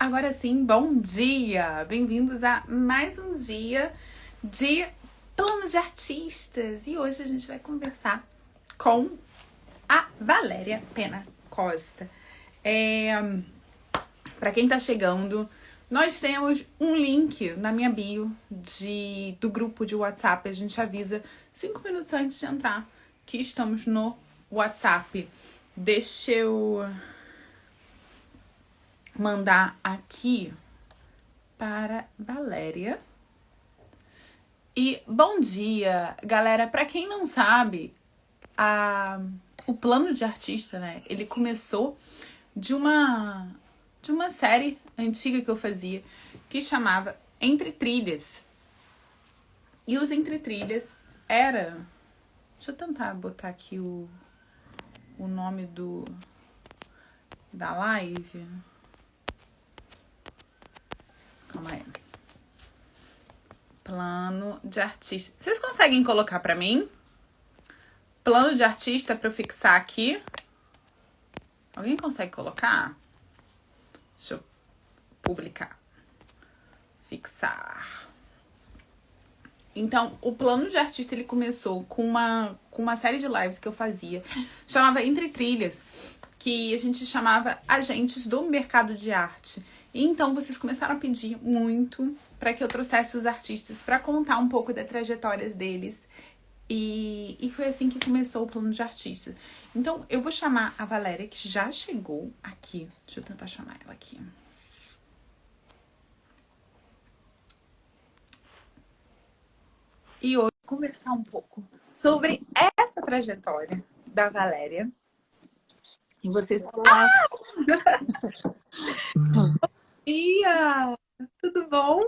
Agora sim, bom dia! Bem-vindos a mais um dia de Plano de Artistas. E hoje a gente vai conversar com a Valéria Pena Costa. Para quem tá chegando, nós temos um link na minha bio do grupo de WhatsApp. A gente avisa 5 minutos antes de entrar que estamos no WhatsApp. Deixa eu mandar aqui para Valéria. E bom dia, galera. Para quem não sabe, o Plano de Artista, né? Ele começou de uma série antiga que eu fazia que chamava Entre Trilhas. E os Entre Trilhas era... Deixa eu tentar botar aqui o nome da live. Calma aí. Plano de artista. Vocês conseguem colocar pra mim? Plano de artista pra eu fixar aqui. Alguém consegue colocar? Deixa eu publicar. Fixar. Então, o plano de artista, ele começou com uma série de lives que eu fazia. Chamava Entre Trilhas, que a gente chamava agentes do mercado de arte. E então, vocês começaram a pedir muito para que eu trouxesse os artistas para contar um pouco das trajetórias deles. E foi assim que começou o plano de artista. Então, eu vou chamar a Valéria, que já chegou aqui. Deixa eu tentar chamar ela aqui. E hoje vou conversar um pouco sobre essa trajetória da Valéria. E vocês... Olá. Bom dia! Tudo bom?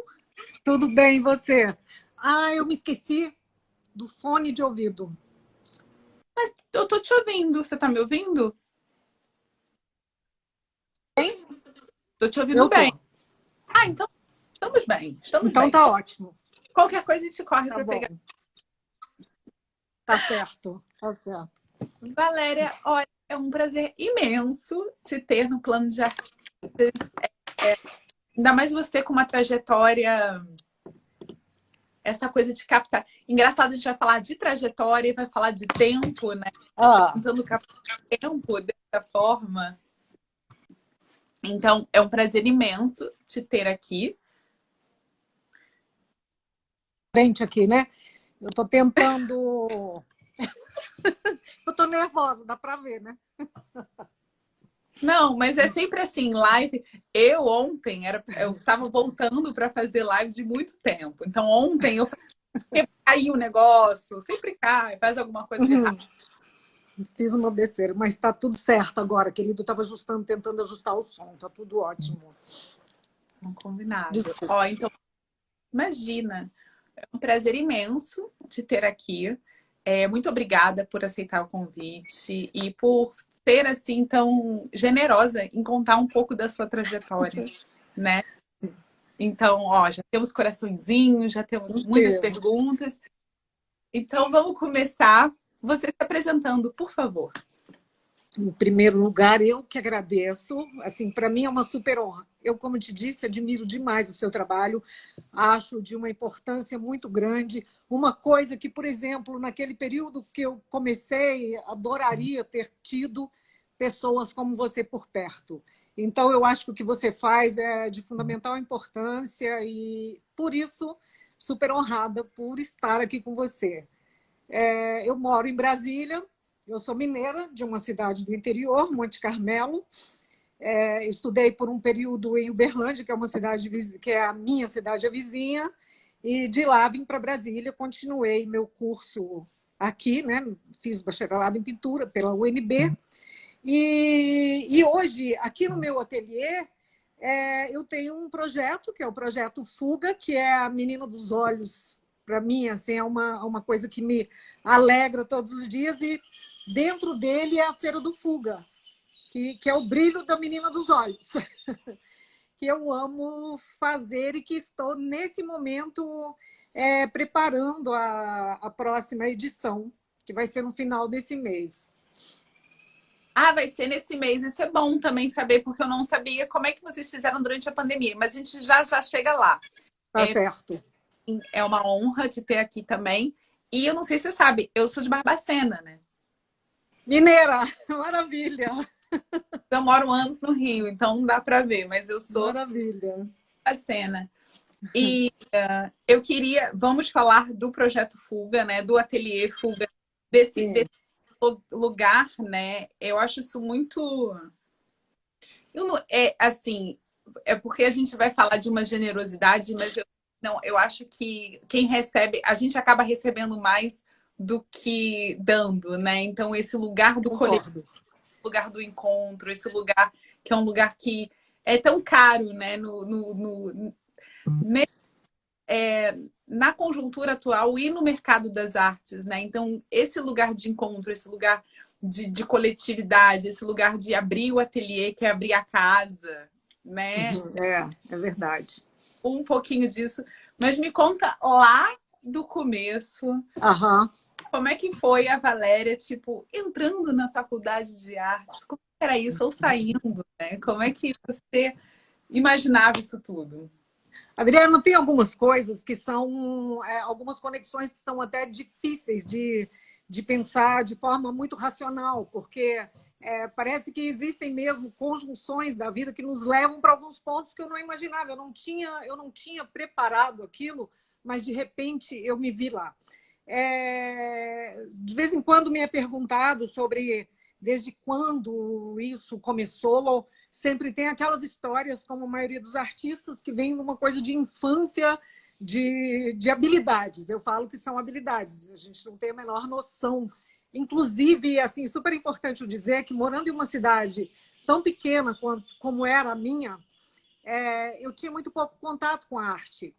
Tudo bem, e você? Eu me esqueci do fone de ouvido. Mas eu tô te ouvindo. Você tá me ouvindo? Bem? Tô te ouvindo Eu bem. tô. Então estamos bem. Estamos Então bem. tá ótimo. Qualquer coisa a gente corre Tá pra bom. pegar. Tá certo. Tá certo. Valéria, olha, é um prazer imenso te ter no plano de artistas. Ainda mais você com uma trajetória, essa coisa de captar. Engraçado, a gente vai falar de trajetória e vai falar de tempo, né? Tentando captar tempo dessa forma. Então, é um prazer imenso te ter aqui. Frente aqui, né? Eu tô tentando... Eu tô nervosa, dá pra ver, né? Não, mas é sempre assim, live. Eu ontem, eu estava voltando para fazer live de muito tempo. Então, ontem eu caiu o negócio, sempre cai, faz alguma coisa de errado. Fiz uma besteira, mas tá tudo certo agora, querido. Eu tava ajustando, tentando ajustar o som. Tá tudo ótimo. Não combinado. Desculpa. Ó, então, imagina. É um prazer imenso te ter aqui. Muito obrigada por aceitar o convite e por ser assim tão generosa em contar um pouco da sua trajetória, né? Então, ó, já temos coraçõezinhos, já temos muitas perguntas. Então, vamos começar. Você se apresentando, por favor. Em primeiro lugar, eu que agradeço. Assim, para mim é uma super honra. Eu, como te disse, admiro demais o seu trabalho. Acho de uma importância muito grande. Uma coisa que, por exemplo, naquele período que eu comecei, adoraria ter tido pessoas como você por perto. Então, eu acho que o que você faz é de fundamental importância e, por isso, super honrada por estar aqui com você. Eu moro em Brasília. Eu sou mineira, de uma cidade do interior, Monte Carmelo. Estudei por um período em Uberlândia, que é uma cidade que é a minha cidade vizinha, e de lá vim para Brasília, continuei meu curso aqui, né? Fiz bacharelado em pintura pela UNB. E hoje, aqui no meu ateliê, eu tenho um projeto, que é o projeto Fuga, que é a menina dos olhos. Para mim, assim, é uma coisa que me alegra todos os dias. E dentro dele é a Feira do Fuga, que é o brilho da menina dos olhos, que eu amo fazer e que estou, nesse momento, preparando a próxima edição, que vai ser no final desse mês. Ah, vai ser nesse mês. Isso é bom também saber, porque eu não sabia como é que vocês fizeram durante a pandemia. Mas a gente já chega lá. Tá certo. É uma honra te ter aqui também. E eu não sei se você sabe, eu sou de Barbacena, né? Mineira, maravilha, Eu moro anos no Rio, então não dá para ver, mas eu sou de maravilha. Barbacena. E eu queria, vamos falar do projeto Fuga, né? Do ateliê Fuga, desse Sim, lugar, né? Eu acho isso muito. Eu não, é assim, é porque a gente vai falar de uma generosidade, mas eu não, eu acho que quem recebe, a gente acaba recebendo mais do que dando, né? Então esse lugar do coletivo, concordo. lugar do encontro, esse lugar que é um lugar que é tão caro, né? Na conjuntura atual e no mercado das artes, né? Então, esse lugar de encontro, esse lugar de coletividade, esse lugar de abrir o ateliê, que é abrir a casa, né? Uhum, é verdade. Um pouquinho disso. Mas me conta lá do começo, Aham. como é que foi a Valéria, tipo, entrando na faculdade de artes? Como era isso? Ou saindo, né? Como é que você imaginava isso tudo? Adriano, tem algumas coisas que são, algumas conexões que são até difíceis de pensar de forma muito racional, porque parece que existem mesmo conjunções da vida que nos levam para alguns pontos que eu não imaginava. Eu não tinha preparado aquilo, mas de repente eu me vi lá. De vez em quando me é perguntado sobre desde quando isso começou. Sempre tem aquelas histórias, como a maioria dos artistas, que vem de uma coisa de infância, de habilidades. Eu falo que são habilidades, a gente não tem a menor noção. Inclusive, assim, super importante eu dizer que morando em uma cidade tão pequena como era a minha, eu tinha muito pouco contato com a arte.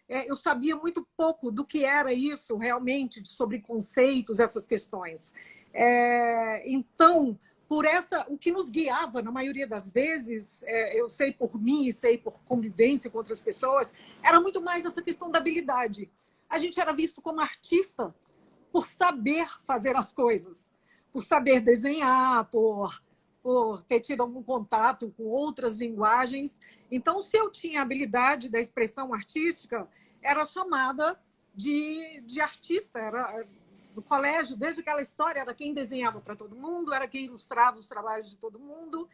Eu sabia muito pouco do que era isso realmente, sobre conceitos, essas questões. Então, o que nos guiava, na maioria das vezes, eu sei por mim e sei por convivência com outras pessoas, era muito mais essa questão da habilidade. A gente era visto como artista por saber fazer as coisas, por saber desenhar, por ter tido algum contato com outras linguagens. Então, se eu tinha habilidade da expressão artística, era chamada de artista, era do colégio, desde aquela história, era quem desenhava para todo mundo, era quem ilustrava os trabalhos de todo mundo.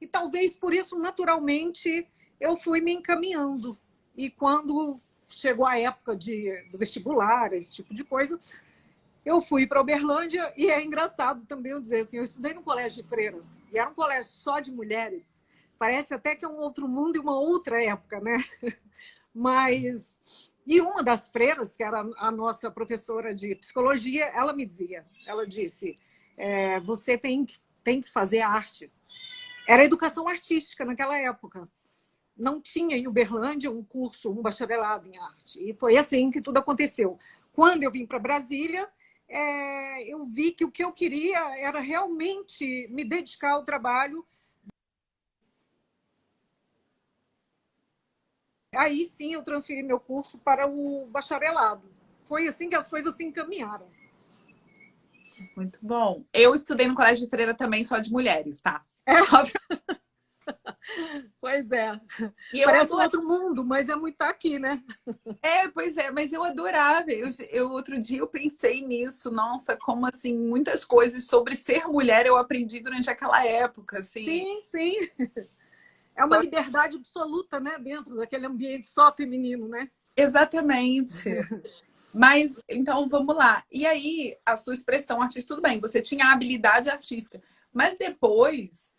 E talvez por isso, naturalmente, eu fui me encaminhando. E quando chegou a época do vestibular, esse tipo de coisa, eu fui para Uberlândia e é engraçado também eu dizer assim, eu estudei no colégio de freiras e era um colégio só de mulheres. Parece até que é um outro mundo e uma outra época, né? Mas e uma das freiras, que era a nossa professora de psicologia, ela disse, você tem que fazer arte. Era educação artística naquela época. Não tinha em Uberlândia um curso, um bacharelado em arte. E foi assim que tudo aconteceu. Quando eu vim para Brasília, eu vi que o que eu queria era realmente me dedicar ao trabalho. Aí sim eu transferi meu curso para o bacharelado. Foi assim que as coisas se encaminharam. Muito bom. Eu estudei no colégio de freira também só de mulheres, tá? É, Só pra... pois é. E eu Parece um adorava. outro mundo, mas é muito aqui, né? Pois é, mas eu adorava. Outro dia eu pensei nisso. Nossa, como assim, muitas coisas sobre ser mulher eu aprendi durante aquela época, assim. Sim, sim. É uma liberdade absoluta, né? Dentro daquele ambiente só feminino, né? Exatamente. Mas, então, vamos lá. E aí, a sua expressão artística, tudo bem, você tinha a habilidade artística. Mas depois,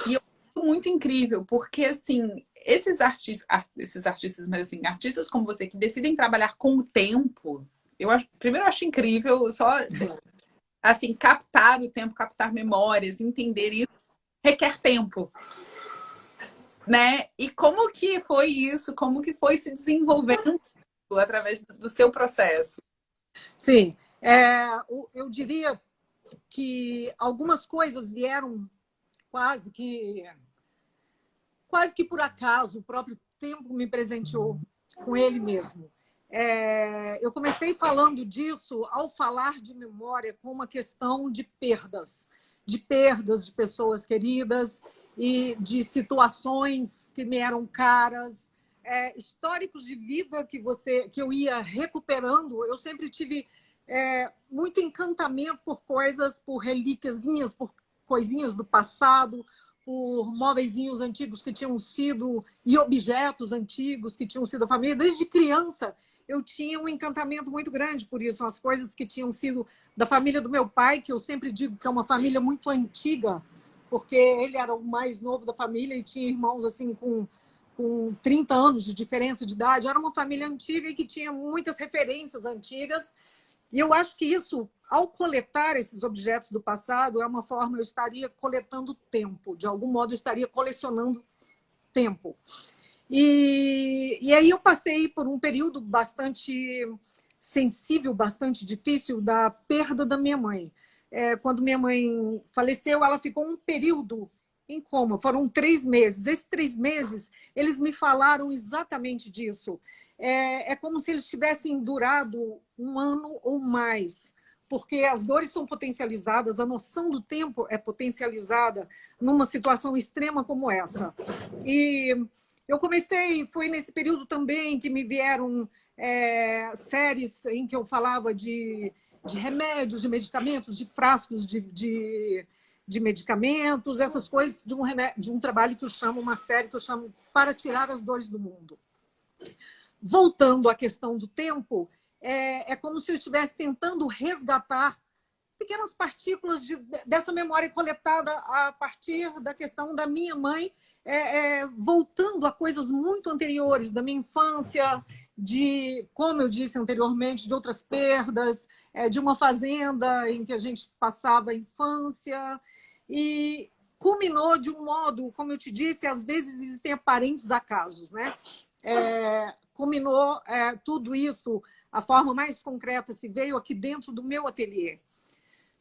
e eu acho muito incrível, porque, assim, esses artistas, mas assim, artistas como você, que decidem trabalhar com o tempo, primeiro eu acho incrível, só, assim, captar o tempo, captar memórias, entender isso, requer tempo, né? E como que foi isso? Como que foi se desenvolvendo através do seu processo? Sim. Eu diria que algumas coisas vieram quase que quase que por acaso, o próprio tempo me presenteou com ele mesmo. Eu comecei falando disso ao falar de memória com uma questão de perdas, de perdas de pessoas queridas e de situações que me eram caras, históricos de vida que eu ia recuperando. Eu sempre tive muito encantamento por coisas, por relíquiazinhas, por coisinhas do passado, por móveizinhos antigos que tinham sido, e objetos antigos que tinham sido a família. Desde criança, eu tinha um encantamento muito grande por isso. As coisas que tinham sido da família do meu pai, que eu sempre digo que é uma família muito antiga, porque ele era o mais novo da família e tinha irmãos assim com 30 anos de diferença de idade. Era uma família antiga e que tinha muitas referências antigas. E eu acho que isso, ao coletar esses objetos do passado, é uma forma, eu estaria coletando tempo. De algum modo, eu estaria colecionando tempo. E aí eu passei por um período bastante sensível, bastante difícil, da perda da minha mãe. Quando minha mãe faleceu, ela ficou um período em coma. Foram 3 meses. Esses 3 meses, eles me falaram exatamente disso. É como se eles tivessem durado 1 ano ou mais, porque as dores são potencializadas, a noção do tempo é potencializada numa situação extrema como essa. E eu foi nesse período também que me vieram séries em que eu falava de remédios, de medicamentos, de frascos de medicamentos, essas coisas, de um trabalho que eu chamo, uma série que eu chamo Para Tirar as Dores do Mundo. Voltando à questão do tempo, é como se eu estivesse tentando resgatar pequenas partículas dessa memória coletada a partir da questão da minha mãe, voltando a coisas muito anteriores, da minha infância, como eu disse anteriormente, de outras perdas, de uma fazenda em que a gente passava a infância, e culminou de um modo, como eu te disse, às vezes existem aparentes acasos, né? Culminou tudo isso, a forma mais concreta se veio aqui dentro do meu ateliê.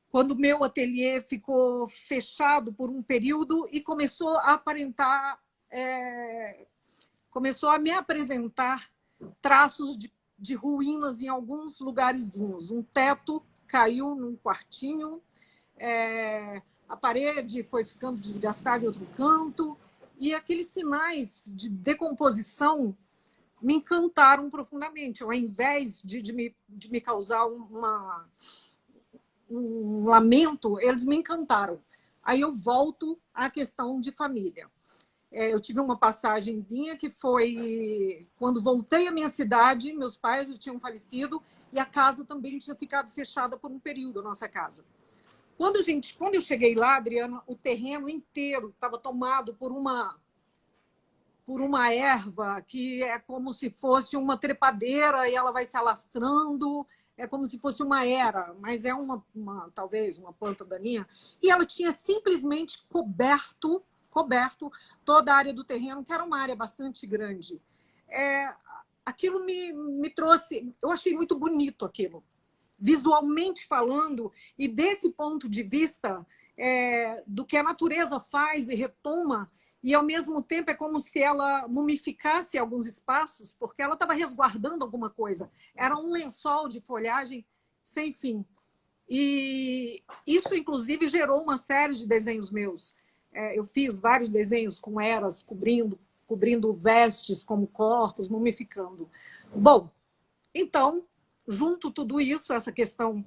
Quando o meu ateliê ficou fechado por um período e começou a aparentar, começou a me apresentar traços de ruínas em alguns lugarzinhos. Um teto caiu num quartinho, a parede foi ficando desgastada em outro canto, e aqueles sinais de decomposição me encantaram profundamente. Ao invés de me causar um lamento, eles me encantaram. Aí eu volto à questão de família. Eu tive uma passagenzinha que foi quando voltei à minha cidade, meus pais já tinham falecido e a casa também tinha ficado fechada por um período, a nossa casa. Quando eu cheguei lá, Adriana, o terreno inteiro estava tomado por uma erva que é como se fosse uma trepadeira e ela vai se alastrando, é como se fosse uma era, mas é talvez uma planta daninha, e ela tinha simplesmente coberto toda a área do terreno, que era uma área bastante grande. Aquilo me trouxe, eu achei muito bonito aquilo, visualmente falando, e desse ponto de vista do que a natureza faz e retoma, e ao mesmo tempo é como se ela mumificasse alguns espaços, porque ela estava resguardando alguma coisa. Era um lençol de folhagem sem fim. E isso, inclusive, gerou uma série de desenhos meus. Eu fiz vários desenhos com eras, cobrindo vestes como corpos, mumificando. Bom, então, junto tudo isso, essa questão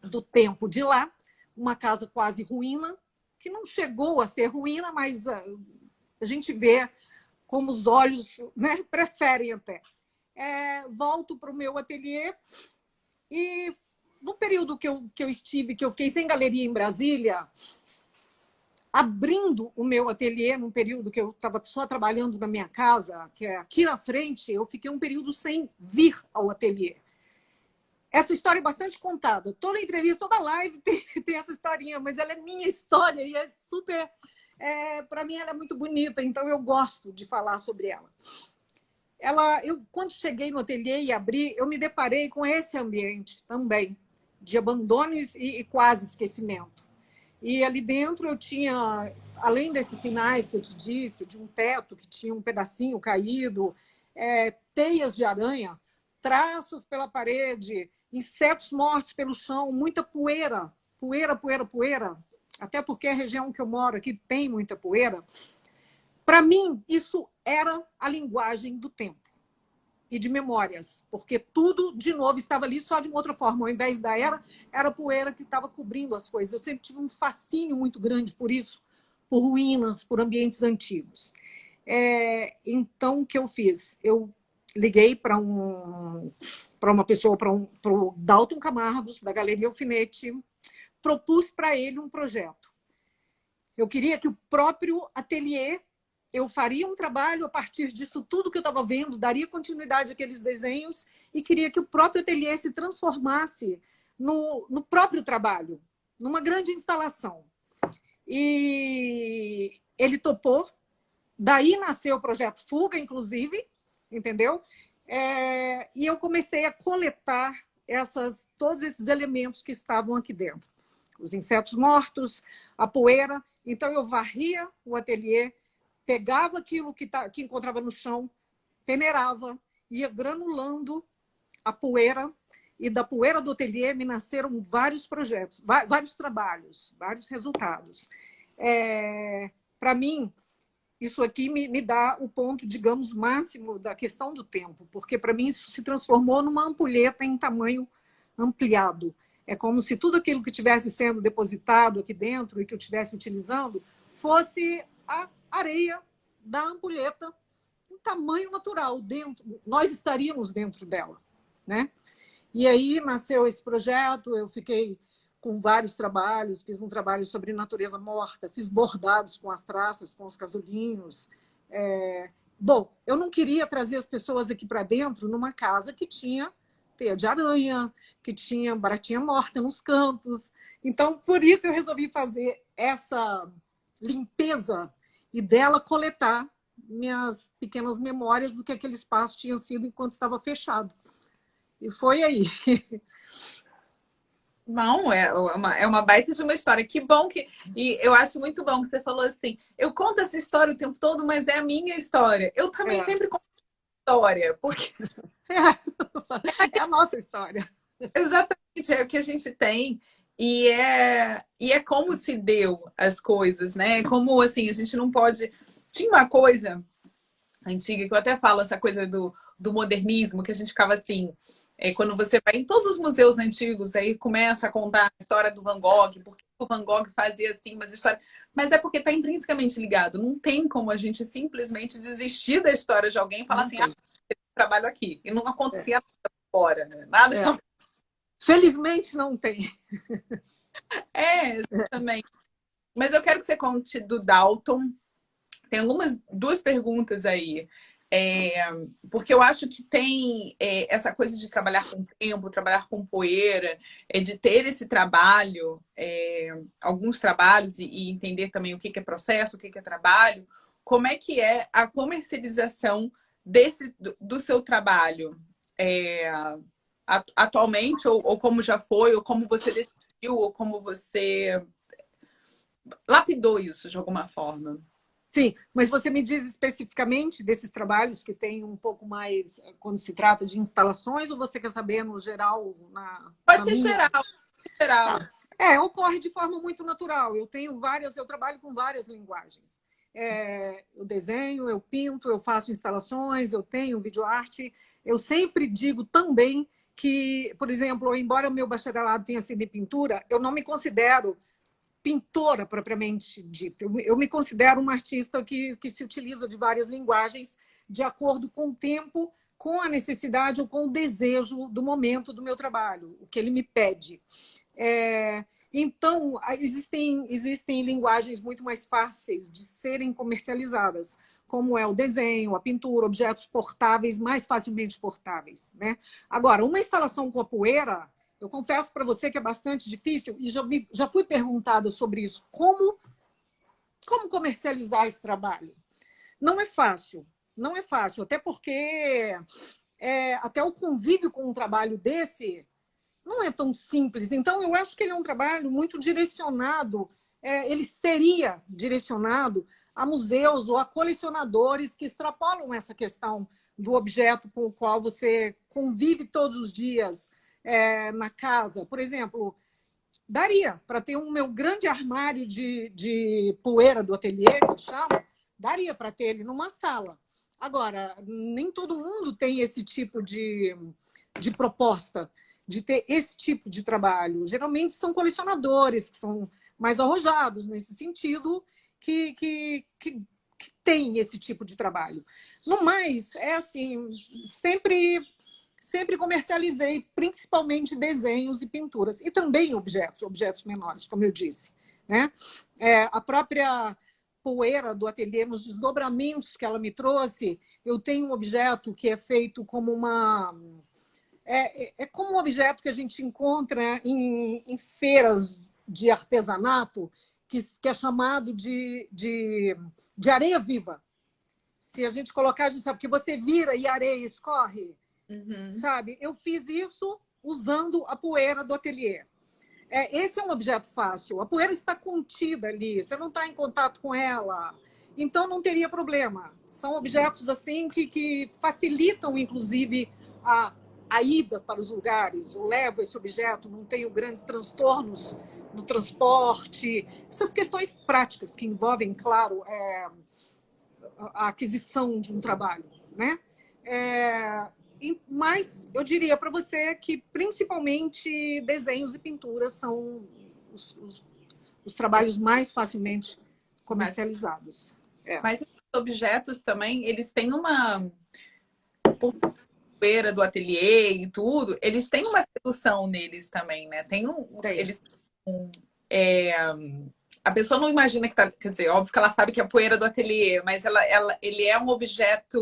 do tempo de lá, uma casa quase ruína, que não chegou a ser ruína, mas a gente vê como os olhos, né, preferem até. Volto para o meu ateliê e no período que eu fiquei sem galeria em Brasília, abrindo o meu ateliê, num período que eu estava só trabalhando na minha casa, que é aqui na frente, eu fiquei um período sem vir ao ateliê. Essa história é bastante contada. Toda entrevista, toda live tem essa historinha, mas ela é minha história e é super... para mim, ela é muito bonita, então eu gosto de falar sobre ela. Quando cheguei no ateliê e abri, eu me deparei com esse ambiente também, de abandono e quase esquecimento. E ali dentro eu tinha, além desses sinais que eu te disse, de um teto que tinha um pedacinho caído, teias de aranha, traços pela parede, insetos mortos pelo chão, muita poeira, poeira. até porque a região que eu moro aqui tem muita poeira, para mim isso era a linguagem do tempo e de memórias, porque tudo, de novo, estava ali só de uma outra forma. Ao invés da era a poeira que estava cobrindo as coisas. Eu sempre tive um fascínio muito grande por isso, por ruínas, por ambientes antigos. Então, o que eu fiz? Eu liguei para uma pessoa, para o Dalton Camargos, da Galeria Alfinete, propus para ele um projeto. Eu queria que o próprio ateliê, eu faria um trabalho a partir disso tudo que eu estava vendo, daria continuidade àqueles desenhos e queria que o próprio ateliê se transformasse no próprio trabalho, numa grande instalação. E ele topou. Daí nasceu o projeto Fuga, inclusive, entendeu? E eu comecei a coletar todos esses elementos que estavam aqui dentro. Os insetos mortos, a poeira. Então, eu varria o ateliê, pegava aquilo que encontrava no chão, peneirava, ia granulando a poeira, e da poeira do ateliê me nasceram vários projetos, vários trabalhos, vários resultados. Para mim, isso aqui me dá o ponto, digamos, máximo da questão do tempo, porque para mim isso se transformou numa ampulheta em tamanho ampliado. É como se tudo aquilo que estivesse sendo depositado aqui dentro e que eu estivesse utilizando fosse a areia da ampulheta, um tamanho natural dentro. Nós estaríamos dentro dela, né? E aí nasceu esse projeto, eu fiquei com vários trabalhos, fiz um trabalho sobre natureza morta, fiz bordados com as traças, com os casulinhos. Bom, eu não queria trazer as pessoas aqui para dentro numa casa que tinha teia de aranha, que tinha baratinha morta nos cantos. Então, por isso eu resolvi fazer essa limpeza e dela coletar minhas pequenas memórias do que aquele espaço tinha sido enquanto estava fechado. E foi aí. Não, é uma baita de uma história. Que bom que. E eu acho muito bom que você falou assim: eu conto essa história o tempo todo, mas é a minha história. Eu também sempre conto história, porque. É a nossa história. Exatamente, é o que a gente tem. E é como se deu as coisas, né? Como assim, a gente não pode. Tinha uma coisa antiga que eu até falo, essa coisa do modernismo, que a gente ficava assim. Quando você vai em todos os museus antigos, aí começa a contar a história do Van Gogh, porque o Van Gogh fazia assim, mas é porque está intrinsecamente ligado. Não tem como a gente simplesmente desistir da história de alguém e falar Não assim, tem. trabalho aqui. E não acontecia nada fora, né? Nada. Felizmente não tem. Exatamente. Mas eu quero que você conte do Dalton. Tem duas perguntas aí. É, porque eu acho que tem essa coisa de trabalhar com tempo, trabalhar com poeira, de ter esse trabalho, alguns trabalhos, e entender também o que é processo, o que é trabalho. Como é que é a comercialização do seu trabalho atualmente, ou como já foi, ou como você decidiu, ou como você lapidou isso de alguma forma? Sim, mas você me diz especificamente desses trabalhos que tem um pouco mais quando se trata de instalações, ou você quer saber no geral, Pode na ser minha? geral, geral. Tá. Ocorre de forma muito natural. Eu trabalho com várias linguagens. Eu desenho, eu pinto, eu faço instalações, eu tenho videoarte. Eu sempre digo também que, por exemplo, embora o meu bacharelado tenha sido em pintura, eu não me considero pintora propriamente dita. Eu me considero uma artista que se utiliza de várias linguagens de acordo com o tempo, com a necessidade ou com o desejo do momento do meu trabalho, o que ele me pede. Então, existem linguagens muito mais fáceis de serem comercializadas, como é o desenho, a pintura, objetos portáveis, mais facilmente portáveis, né? Agora, uma instalação com a poeira, eu confesso para você que é bastante difícil, e já fui perguntada sobre isso. Como comercializar esse trabalho? Não é fácil, não é fácil, até porque até o convívio com um trabalho desse não é tão simples. Então, eu acho que ele é um trabalho muito direcionado, ele seria direcionado a museus ou a colecionadores que extrapolam essa questão do objeto com o qual você convive todos os dias na casa. Por exemplo, Daria para ter um meu grande armário de poeira do ateliê, que eu chamo, daria para ter ele numa sala. Agora, nem todo mundo tem esse tipo de proposta, de ter esse tipo de trabalho. Geralmente são colecionadores que são mais arrojados nesse sentido, que tem esse tipo de trabalho. No mais, é assim, sempre comercializei principalmente desenhos e pinturas, e também objetos menores, como eu disse. Né? A própria poeira do ateliê, nos desdobramentos que ela me trouxe, eu tenho um objeto que é feito como uma... como um objeto que a gente encontra em feiras de artesanato, que é chamado de areia viva. Se a gente colocar, a gente sabe que você vira e a areia escorre, sabe? Eu fiz isso usando a poeira do ateliê. Esse é um objeto fácil. A poeira está contida ali, você não está em contato com ela. Então, não teria problema. São objetos assim que facilitam, inclusive, a ida para os lugares. Eu levo esse objeto, não tenho grandes transtornos no transporte. Essas questões práticas que envolvem, claro, a aquisição de um trabalho, né? Mas eu diria para você que principalmente desenhos e pinturas são os trabalhos mais facilmente comercializados. Mas esses objetos também, eles têm uma poeira do ateliê e tudo, eles têm uma sedução neles também, né? Eles a pessoa não imagina que tá, quer dizer, óbvio que ela sabe que é a poeira do ateliê, mas ele é um objeto.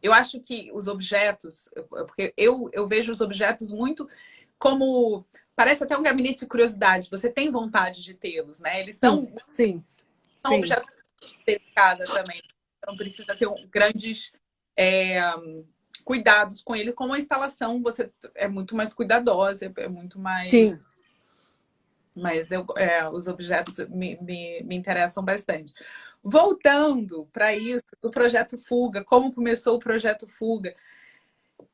Eu acho que os objetos, porque eu vejo os objetos muito como, parece até um gabinete de curiosidade. Você tem vontade de tê-los, né? Eles são objetos de ter em casa também. Então precisa ter grandes cuidados com ele. Com a instalação, você é muito mais cuidadosa, é muito mais. Sim. Mas os objetos me interessam bastante. Voltando para isso, do projeto Fuga, como começou o projeto Fuga?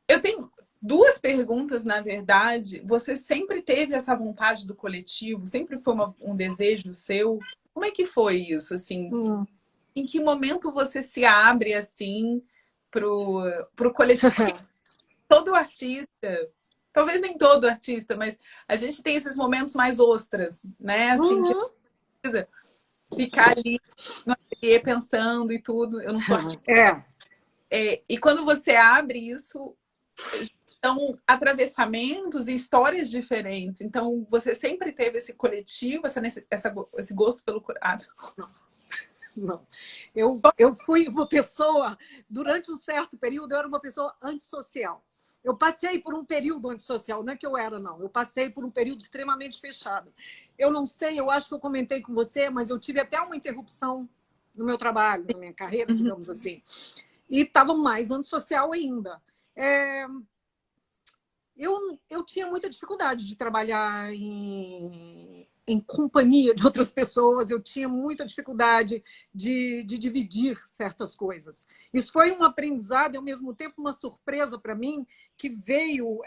Eu tenho duas perguntas, na verdade. Você sempre teve essa vontade do coletivo? Sempre foi um desejo seu? Como é que foi isso? Assim, em que momento você se abre assim pro coletivo? Porque todo artista, talvez nem todo artista, mas a gente tem esses momentos mais ostras, né? Assim, que precisa ficar ali no ateliê pensando e tudo. Eu não sou artista. E quando você abre isso, são atravessamentos e histórias diferentes. Então, você sempre teve esse coletivo, esse gosto pelo curado? Não. Eu fui uma pessoa, durante um certo período, eu era uma pessoa antissocial. Eu passei por um período antissocial, não é que eu era, não. Eu passei por um período extremamente fechado. Eu não sei, eu acho que eu comentei com você, mas eu tive até uma interrupção no meu trabalho, na minha carreira, digamos assim. E estava mais antissocial ainda. Eu tinha muita dificuldade de trabalhar em companhia de outras pessoas, eu tinha muita dificuldade de dividir certas coisas. Isso foi um aprendizado e, ao mesmo tempo, uma surpresa para mim, que veio...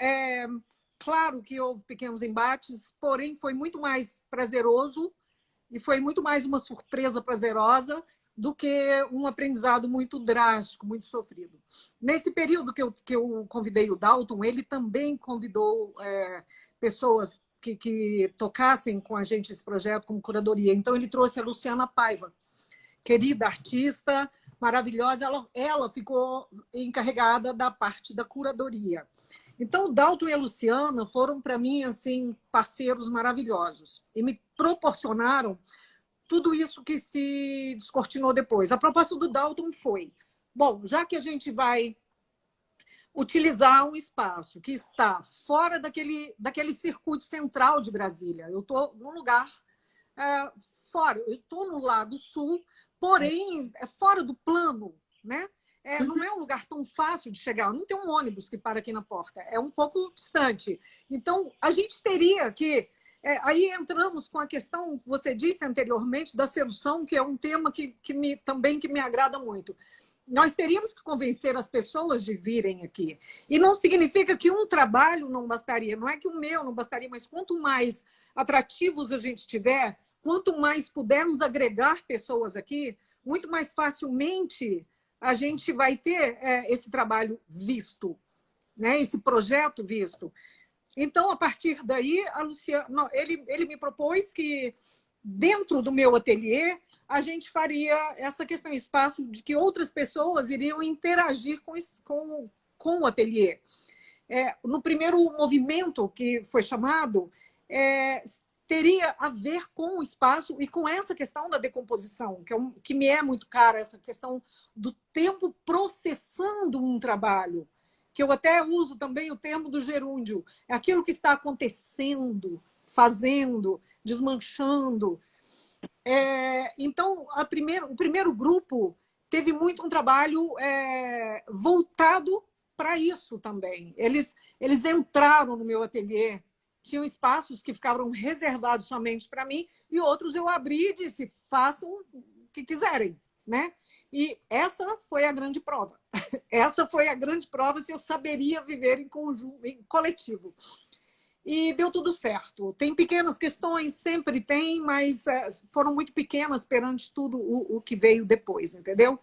claro que houve pequenos embates, porém foi muito mais prazeroso e foi muito mais uma surpresa prazerosa do que um aprendizado muito drástico, muito sofrido. Nesse período que eu convidei o Dalton, ele também convidou pessoas que tocassem com a gente esse projeto como curadoria. Então, ele trouxe a Luciana Paiva, querida artista, maravilhosa. Ela ficou encarregada da parte da curadoria. Então, o Dalton e a Luciana foram, para mim, assim, parceiros maravilhosos e me proporcionaram tudo isso que se descortinou depois. A proposta do Dalton foi, bom, já que a gente vai utilizar um espaço que está fora daquele circuito central de Brasília, eu estou num lugar fora, eu estou no Lago Sul, porém, é fora do plano, né? Não é um lugar tão fácil de chegar, não tem um ônibus que para aqui na porta, é um pouco distante. Então, a gente teria que... aí entramos com a questão que você disse anteriormente da sedução, que é um tema que me agrada muito. nós teríamos que convencer as pessoas de virem aqui. E não significa que um trabalho não bastaria, não é que o meu não bastaria, mas quanto mais atrativos a gente tiver, quanto mais pudermos agregar pessoas aqui, muito mais facilmente a gente vai ter esse trabalho visto, né? Esse projeto visto. Então, a partir daí, a Luciana, ele me propôs que, dentro do meu ateliê, a gente faria essa questão, espaço de que outras pessoas iriam interagir com o ateliê. No primeiro movimento que foi chamado, teria a ver com o espaço e com essa questão da decomposição, que me é muito cara, essa questão do tempo processando um trabalho, que eu até uso também o termo do gerúndio, é aquilo que está acontecendo, fazendo, desmanchando. Então, o primeiro grupo teve muito um trabalho voltado para isso também. Eles entraram no meu ateliê, tinham espaços que ficavam reservados somente para mim, e outros eu abri e disse, façam o que quiserem, né? E essa foi a grande prova. Essa foi a grande prova se eu saberia viver em conjunto, em coletivo. E deu tudo certo. Tem pequenas questões, sempre tem, mas foram muito pequenas perante tudo o que veio depois, entendeu?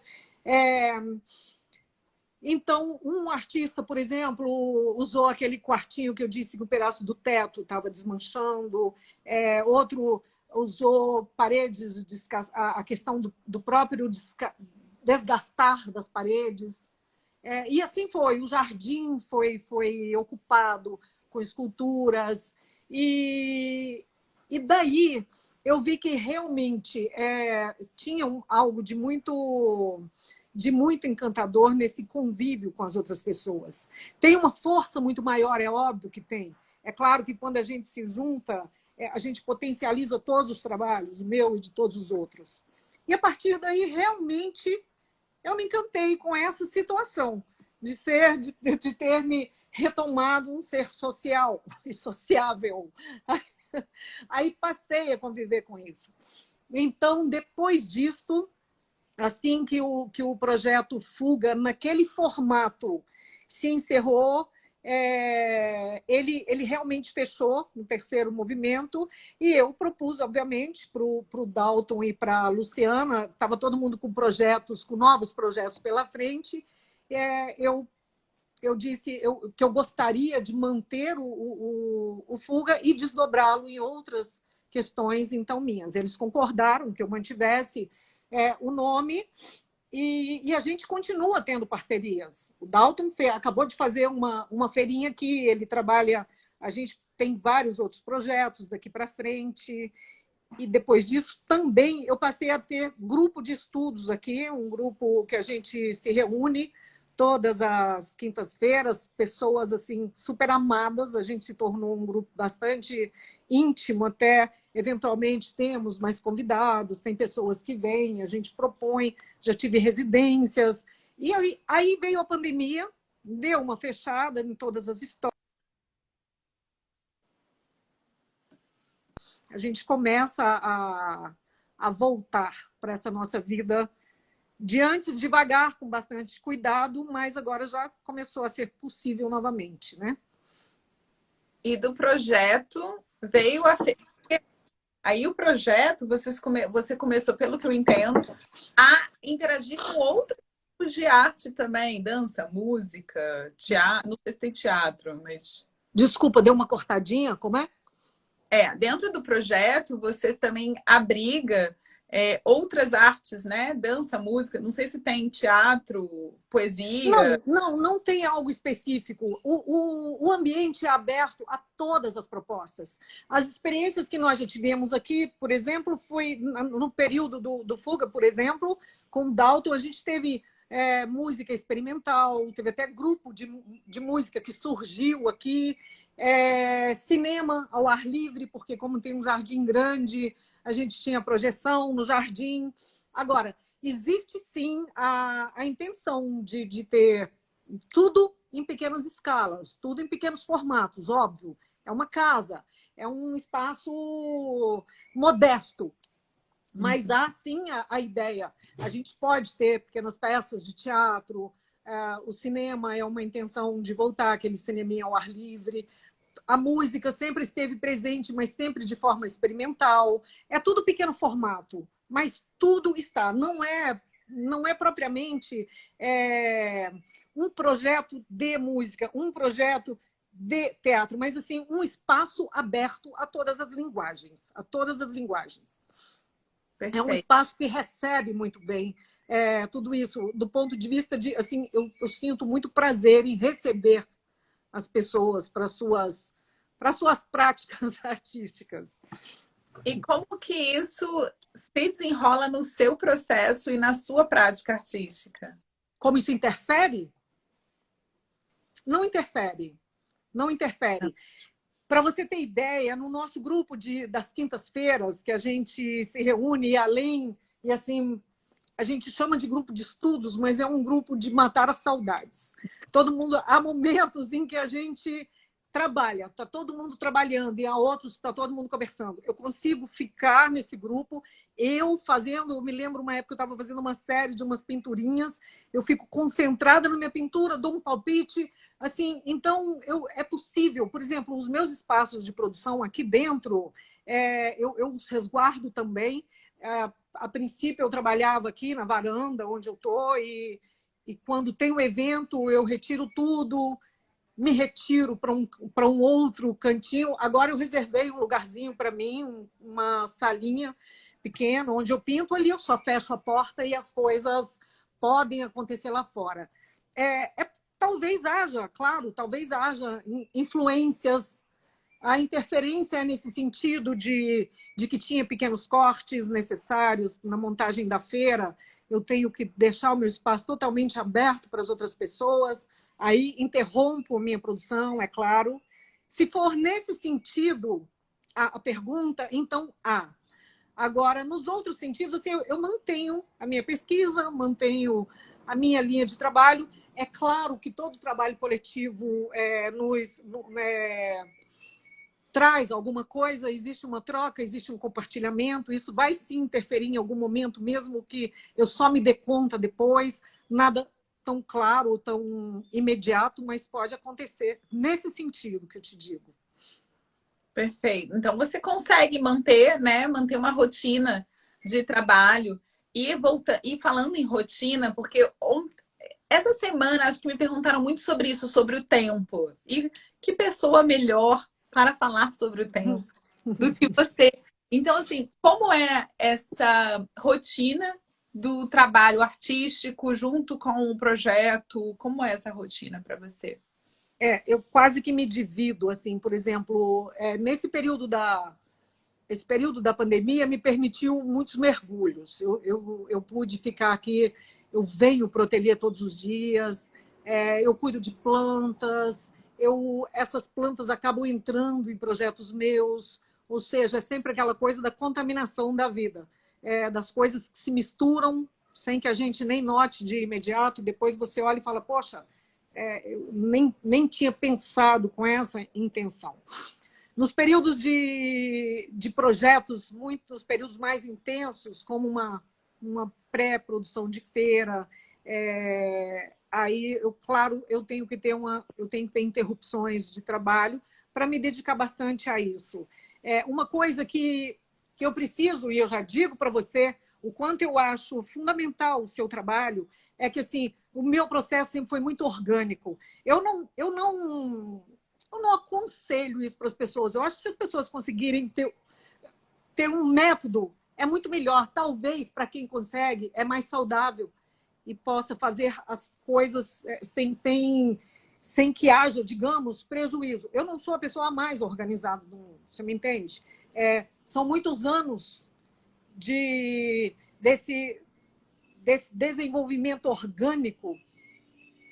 Então, um artista, por exemplo, usou aquele quartinho que eu disse que o pedaço do teto estava desmanchando, outro usou paredes, a questão do próprio desgastar das paredes. E assim foi, o jardim foi ocupado com esculturas, e daí eu vi que realmente tinha algo de muito encantador nesse convívio com as outras pessoas. Tem uma força muito maior, é óbvio que tem. É claro que quando a gente se junta, a gente potencializa todos os trabalhos, o meu e de todos os outros. E a partir daí, realmente, eu me encantei com essa situação de ter me retomado um ser social e sociável. Aí passei a conviver com isso. Então, depois disto, assim que o projeto Fuga, naquele formato, se encerrou, ele realmente fechou no terceiro movimento, e eu propus, obviamente, para o Dalton e para a Luciana, estava todo mundo com novos projetos pela frente, eu disse que eu gostaria de manter o Fuga e desdobrá-lo em outras questões, então, minhas. Eles concordaram que eu mantivesse o nome, e a gente continua tendo parcerias. O Dalton acabou de fazer uma feirinha aqui, ele trabalha, a gente tem vários outros projetos daqui para frente, e depois disso também eu passei a ter grupo de estudos aqui, um grupo que a gente se reúne todas as quintas-feiras, pessoas assim super amadas, a gente se tornou um grupo bastante íntimo, até eventualmente temos mais convidados, tem pessoas que vêm, a gente propõe, já tive residências, e aí veio a pandemia, deu uma fechada em todas as histórias. A gente começa a voltar para essa nossa vida de antes, devagar, com bastante cuidado, mas agora já começou a ser possível novamente, né? E do projeto veio a feira. Aí o projeto, você começou, pelo que eu entendo, a interagir com outros tipos de arte também, dança, música, teatro, não sei se tem teatro, mas... Desculpa, deu uma cortadinha, como é? Dentro do projeto você também abriga outras artes, né? Dança, música, não sei se tem teatro, poesia. Não tem algo específico. O ambiente é aberto a todas as propostas. As experiências que nós já tivemos aqui, por exemplo, foi no período do Fuga, por exemplo, com o Dalton, a gente teve música experimental, teve até grupo de música que surgiu aqui, cinema ao ar livre, porque como tem um jardim grande, a gente tinha projeção no jardim. Agora, existe sim a intenção de ter tudo em pequenas escalas, tudo em pequenos formatos, óbvio. É uma casa, é um espaço modesto, Mas há sim a ideia. A gente pode ter pequenas peças de teatro, o cinema é uma intenção de voltar, aquele cineminha ao ar livre. A música sempre esteve presente, mas sempre de forma experimental. É tudo pequeno formato, mas tudo está. Não é propriamente um projeto de música, um projeto de teatro, mas assim um espaço aberto a todas as linguagens, a todas as linguagens. É um Perfeito. espaço que recebe muito bem tudo isso, do ponto de vista de, assim, eu sinto muito prazer em receber as pessoas para suas práticas artísticas. E como que isso se desenrola no seu processo e na sua prática artística? Como isso interfere? Não interfere. Não interfere. Para você ter ideia, no nosso grupo das quintas-feiras, que a gente se reúne e além, e assim, a gente chama de grupo de estudos, mas é um grupo de matar as saudades. Todo mundo, há momentos em que a gente trabalha, está todo mundo trabalhando, e há outros está todo mundo conversando. Eu consigo ficar nesse grupo, eu me lembro uma época que eu estava fazendo uma série de umas pinturinhas, eu fico concentrada na minha pintura, dou um palpite, assim, então é possível. Por exemplo, os meus espaços de produção aqui dentro, eu os resguardo também. A princípio, eu trabalhava aqui na varanda, onde eu estou, e quando tem um evento, eu retiro tudo, me retiro para um outro cantinho. Agora eu reservei um lugarzinho para mim, uma salinha pequena, onde eu pinto ali, eu só fecho a porta e as coisas podem acontecer lá fora. Talvez haja, claro, talvez haja influências. A interferência é nesse sentido de que tinha pequenos cortes necessários na montagem da feira. Eu tenho que deixar o meu espaço totalmente aberto para as outras pessoas. Aí interrompo a minha produção, é claro. Se for nesse sentido a pergunta, então há. Agora, nos outros sentidos, assim, eu mantenho a minha pesquisa, mantenho a minha linha de trabalho. É claro que todo trabalho coletivo traz alguma coisa, existe uma troca, existe um compartilhamento, isso vai sim interferir em algum momento, mesmo que eu só me dê conta depois, nada tão claro, tão imediato, mas pode acontecer nesse sentido que eu te digo. Perfeito. Então você consegue manter, né, manter uma rotina de trabalho e falando em rotina, porque essa semana acho que me perguntaram muito sobre isso, sobre o tempo. E que pessoa melhor para falar sobre o tempo do que você? Então, assim, como é essa rotina do trabalho artístico junto com o projeto? Como é essa rotina para você? Eu quase que me divido, assim, por exemplo, esse período da pandemia me permitiu muitos mergulhos. Eu pude ficar aqui, eu venho para o ateliê todos os dias, eu cuido de plantas, essas plantas acabam entrando em projetos meus, ou seja, é sempre aquela coisa da contaminação da vida, das coisas que se misturam sem que a gente nem note de imediato, depois você olha e fala, poxa, eu nem tinha pensado com essa intenção. Nos períodos de projetos, muitos períodos mais intensos, como uma pré-produção de feira, aí, claro, eu tenho que ter interrupções de trabalho para me dedicar bastante a isso. Uma coisa que eu preciso, e eu já digo para você, o quanto eu acho fundamental o seu trabalho, é que assim, o meu processo sempre foi muito orgânico. Eu não aconselho isso para as pessoas. Eu acho que se as pessoas conseguirem ter um método, é muito melhor. Talvez, para quem consegue, é mais saudável e possa fazer as coisas sem que haja, digamos, prejuízo. Eu não sou a pessoa mais organizada do mundo, você me entende? São muitos anos desse desenvolvimento orgânico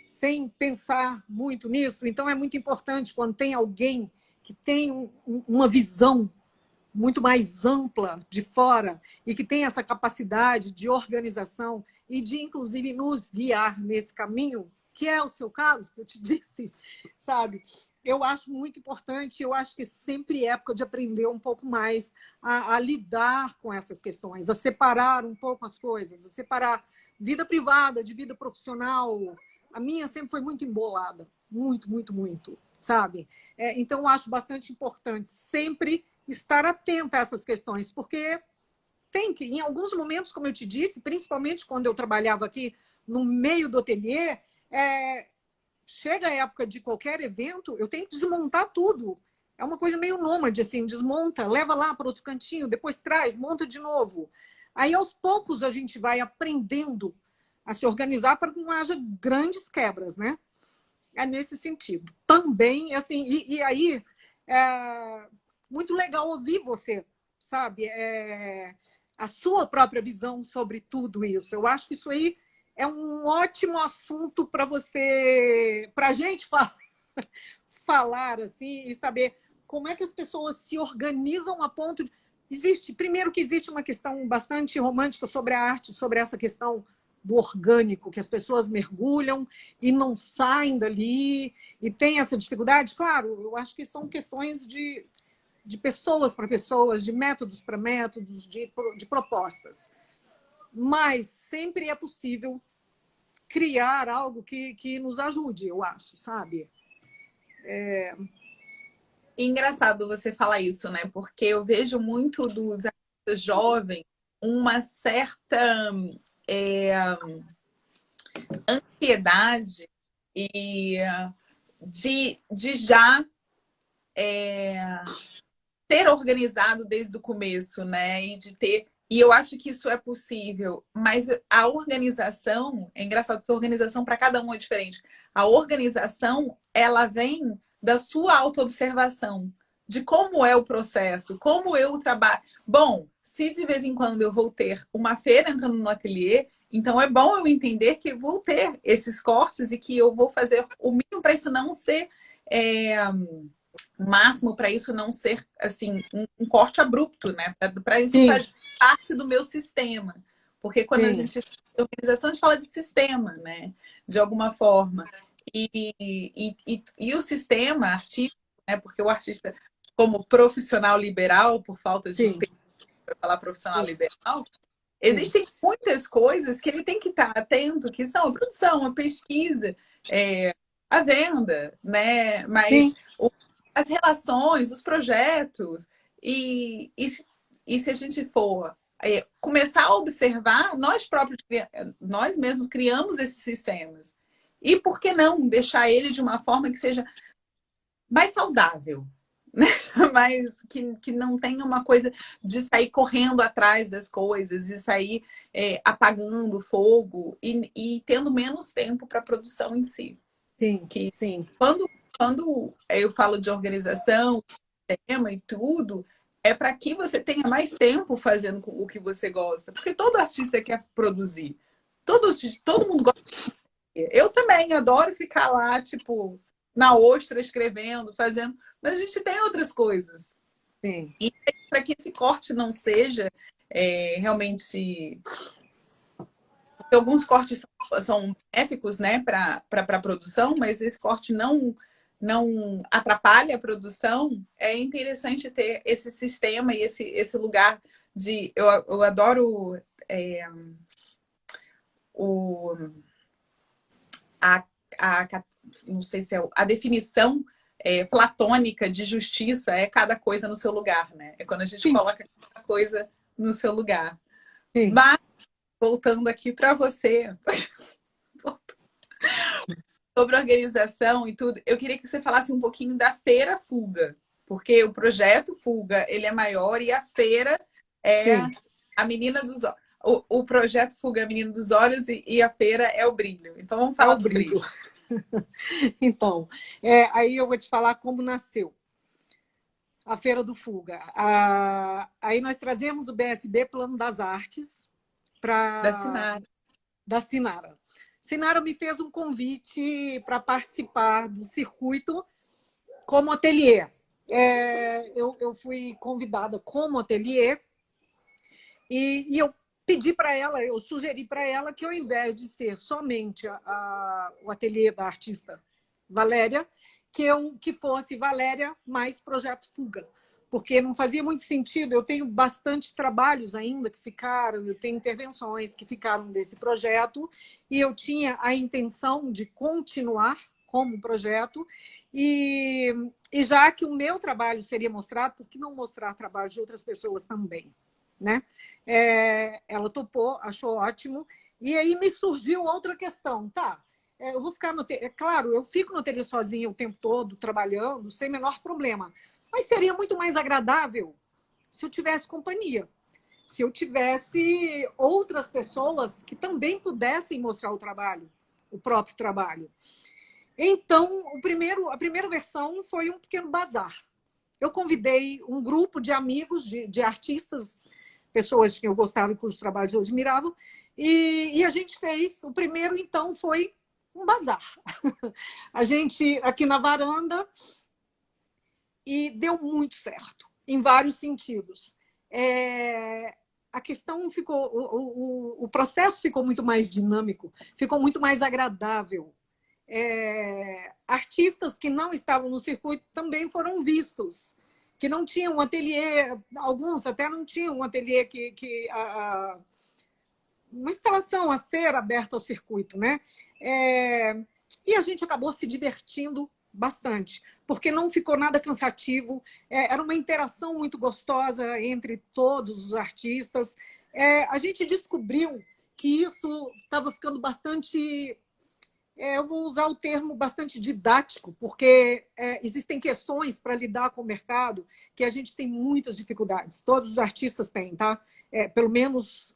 sem pensar muito nisso. Então, é muito importante quando tem alguém que tem uma visão muito mais ampla de fora e que tem essa capacidade de organização e de, inclusive, nos guiar nesse caminho, que é o seu caso, que eu te disse, sabe? Eu acho muito importante, eu acho que sempre é época de aprender um pouco mais a lidar com essas questões, a separar um pouco as coisas, a separar vida privada de vida profissional. A minha sempre foi muito embolada, muito, muito, muito, sabe? Então, eu acho bastante importante sempre estar atenta a essas questões, porque tem que, em alguns momentos, como eu te disse, principalmente quando eu trabalhava aqui no meio do ateliê, chega a época de qualquer evento, eu tenho que desmontar tudo. É uma coisa meio nômade, assim, desmonta, leva lá para outro cantinho, depois traz, monta de novo. Aí, aos poucos, a gente vai aprendendo a se organizar para que não haja grandes quebras, né? É nesse sentido. Também, assim, e aí, muito legal ouvir você, sabe? A sua própria visão sobre tudo isso. Eu acho que isso aí é um ótimo assunto para você, para a gente falar assim e saber como é que as pessoas se organizam a ponto de... Primeiro que existe uma questão bastante romântica sobre a arte, sobre essa questão do orgânico, que as pessoas mergulham e não saem dali, e tem essa dificuldade. Claro, eu acho que são questões de pessoas para pessoas, de métodos para métodos, de propostas. Mas sempre é possível criar algo que nos ajude, eu acho, sabe? Engraçado você falar isso, né? Porque eu vejo muito dos artistas jovens uma certa ansiedade e de já ter organizado desde o começo, né? E eu acho que isso é possível, mas a organização, é engraçado porque a organização para cada um é diferente. A organização, ela vem da sua autoobservação, de como é o processo, como eu trabalho. Bom, se de vez em quando eu vou ter uma feira entrando no ateliê, então é bom eu entender que vou ter esses cortes e que eu vou fazer o mínimo para isso não ser máximo, para isso não ser assim um corte abrupto, né? Para isso Sim, fazer parte do meu sistema. Porque quando a sim, gente organização, a gente fala de sistema, né? De alguma forma. E o sistema artístico, né? Porque o artista, como profissional liberal, por falta de um sim, termo para falar profissional sim, liberal, sim, existem muitas coisas que ele tem que estar atento, que são a produção, a pesquisa, a venda, né? Mas sim, as relações, os projetos, e se a gente for começar a observar, nós mesmos criamos esses sistemas. E por que não deixar ele de uma forma que seja mais saudável? Mas que não tenha uma coisa de sair correndo atrás das coisas e sair apagando fogo e tendo menos tempo para a produção em si. sim, Que sim, quando eu falo de organização, tema e tudo, é para que você tenha mais tempo fazendo o que você gosta. Porque todo artista quer produzir. Todo mundo gosta. Eu também adoro ficar lá, tipo, na ostra, escrevendo, fazendo. Mas a gente tem outras coisas. sim, E para que esse corte não seja realmente. Porque alguns cortes são benéficos, né, para a produção, mas esse corte não atrapalha a produção, é interessante ter esse sistema e esse lugar de. Eu adoro o, a, a, não sei se é a definição platônica de justiça é cada coisa no seu lugar, né? É quando a gente sim, coloca cada coisa no seu lugar. sim. Mas, voltando aqui para você, sobre organização e tudo, eu queria que você falasse um pouquinho da Feira Fuga, porque o projeto Fuga ele é maior e a feira é Sim. a menina dos olhos. O projeto Fuga é a menina dos olhos e a feira é o brilho. Então vamos É falar o do brilho. brilho. Então, aí eu vou te falar como nasceu a Feira do Fuga. Aí nós trazemos o BSB, Plano das Artes, Da para Sinara. da Sinara. Sinara me fez um convite para participar do circuito como ateliê. Eu fui convidada como ateliê e eu pedi para ela, eu sugeri para ela que ao invés de ser somente o ateliê da artista Valéria, que fosse Valéria mais Projeto Fuga, porque não fazia muito sentido. Eu tenho bastante trabalhos ainda que ficaram, eu tenho intervenções que ficaram desse projeto, e eu tinha a intenção de continuar como projeto, e já que o meu trabalho seria mostrado, por que não mostrar trabalho de outras pessoas também? Né? Ela topou, achou ótimo, e aí me surgiu outra questão. Tá, eu vou ficar claro, eu fico no ateliê sozinha o tempo todo, trabalhando, sem menor problema, mas seria muito mais agradável se eu tivesse companhia, se eu tivesse outras pessoas que também pudessem mostrar o trabalho, o próprio trabalho. Então, a primeira versão foi um pequeno bazar. Eu convidei um grupo de amigos, de artistas, pessoas que eu gostava e cujos trabalhos eu admirava, e a gente fez. O primeiro, então, foi um bazar. A gente, aqui na varanda, e deu muito certo, em vários sentidos. A questão ficou, o processo ficou muito mais dinâmico, ficou muito mais agradável. Artistas que não estavam no circuito também foram vistos, que não tinham um ateliê, alguns até não tinham um ateliê uma instalação a ser aberta ao circuito, né? E a gente acabou se divertindo bastante, porque não ficou nada cansativo, era uma interação muito gostosa entre todos os artistas. A gente descobriu que isso estava ficando bastante... eu vou usar o termo bastante didático, porque existem questões para lidar com o mercado que a gente tem muitas dificuldades. Todos os artistas têm, tá? Pelo menos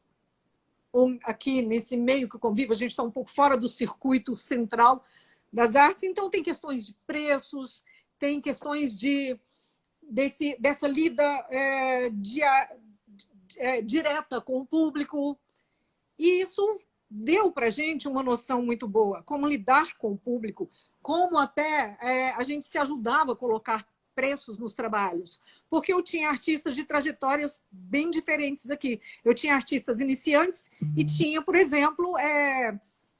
aqui nesse meio que eu convivo, a gente está um pouco fora do circuito central das artes, então tem questões de preços, tem questões dessa lida direta com o público, e isso deu para a gente uma noção muito boa, como lidar com o público, como até a gente se ajudava a colocar preços nos trabalhos, porque eu tinha artistas de trajetórias bem diferentes aqui. Eu tinha artistas iniciantes e tinha, por exemplo,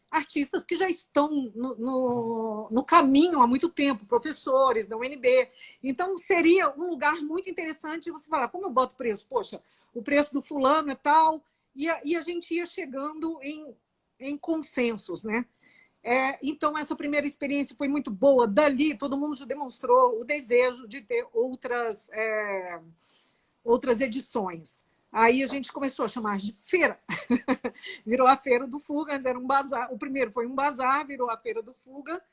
artistas que já estão no caminho há muito tempo, professores da UNB. Então, seria um lugar muito interessante você falar, como eu boto preço? Poxa, o preço do fulano é tal, e a gente ia chegando em consensos, né? Então, essa primeira experiência foi muito boa. Dali, todo mundo já demonstrou o desejo de ter outras edições. Aí a gente começou a chamar de feira. Virou a Feira do Fuga, antes era um bazar. O primeiro foi um bazar, virou a Feira do Fuga.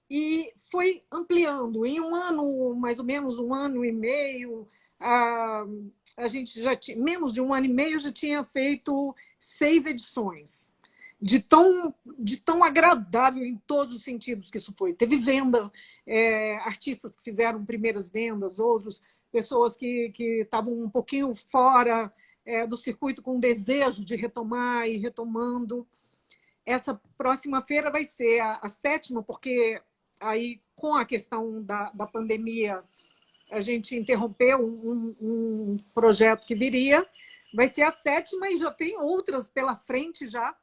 E foi ampliando. Em um ano, mais ou menos um ano e meio, a gente já tinha, menos de um ano e meio, já tinha feito 6 edições. De tão agradável em todos os sentidos que isso foi. Teve venda, artistas que fizeram primeiras vendas, outros, pessoas que estavam um pouquinho fora do circuito com desejo de retomar e retomando. Essa próxima feira vai ser a 7ª, porque aí, com a questão da pandemia, a gente interrompeu um projeto que viria. Vai ser a 7ª e já tem outras pela frente já,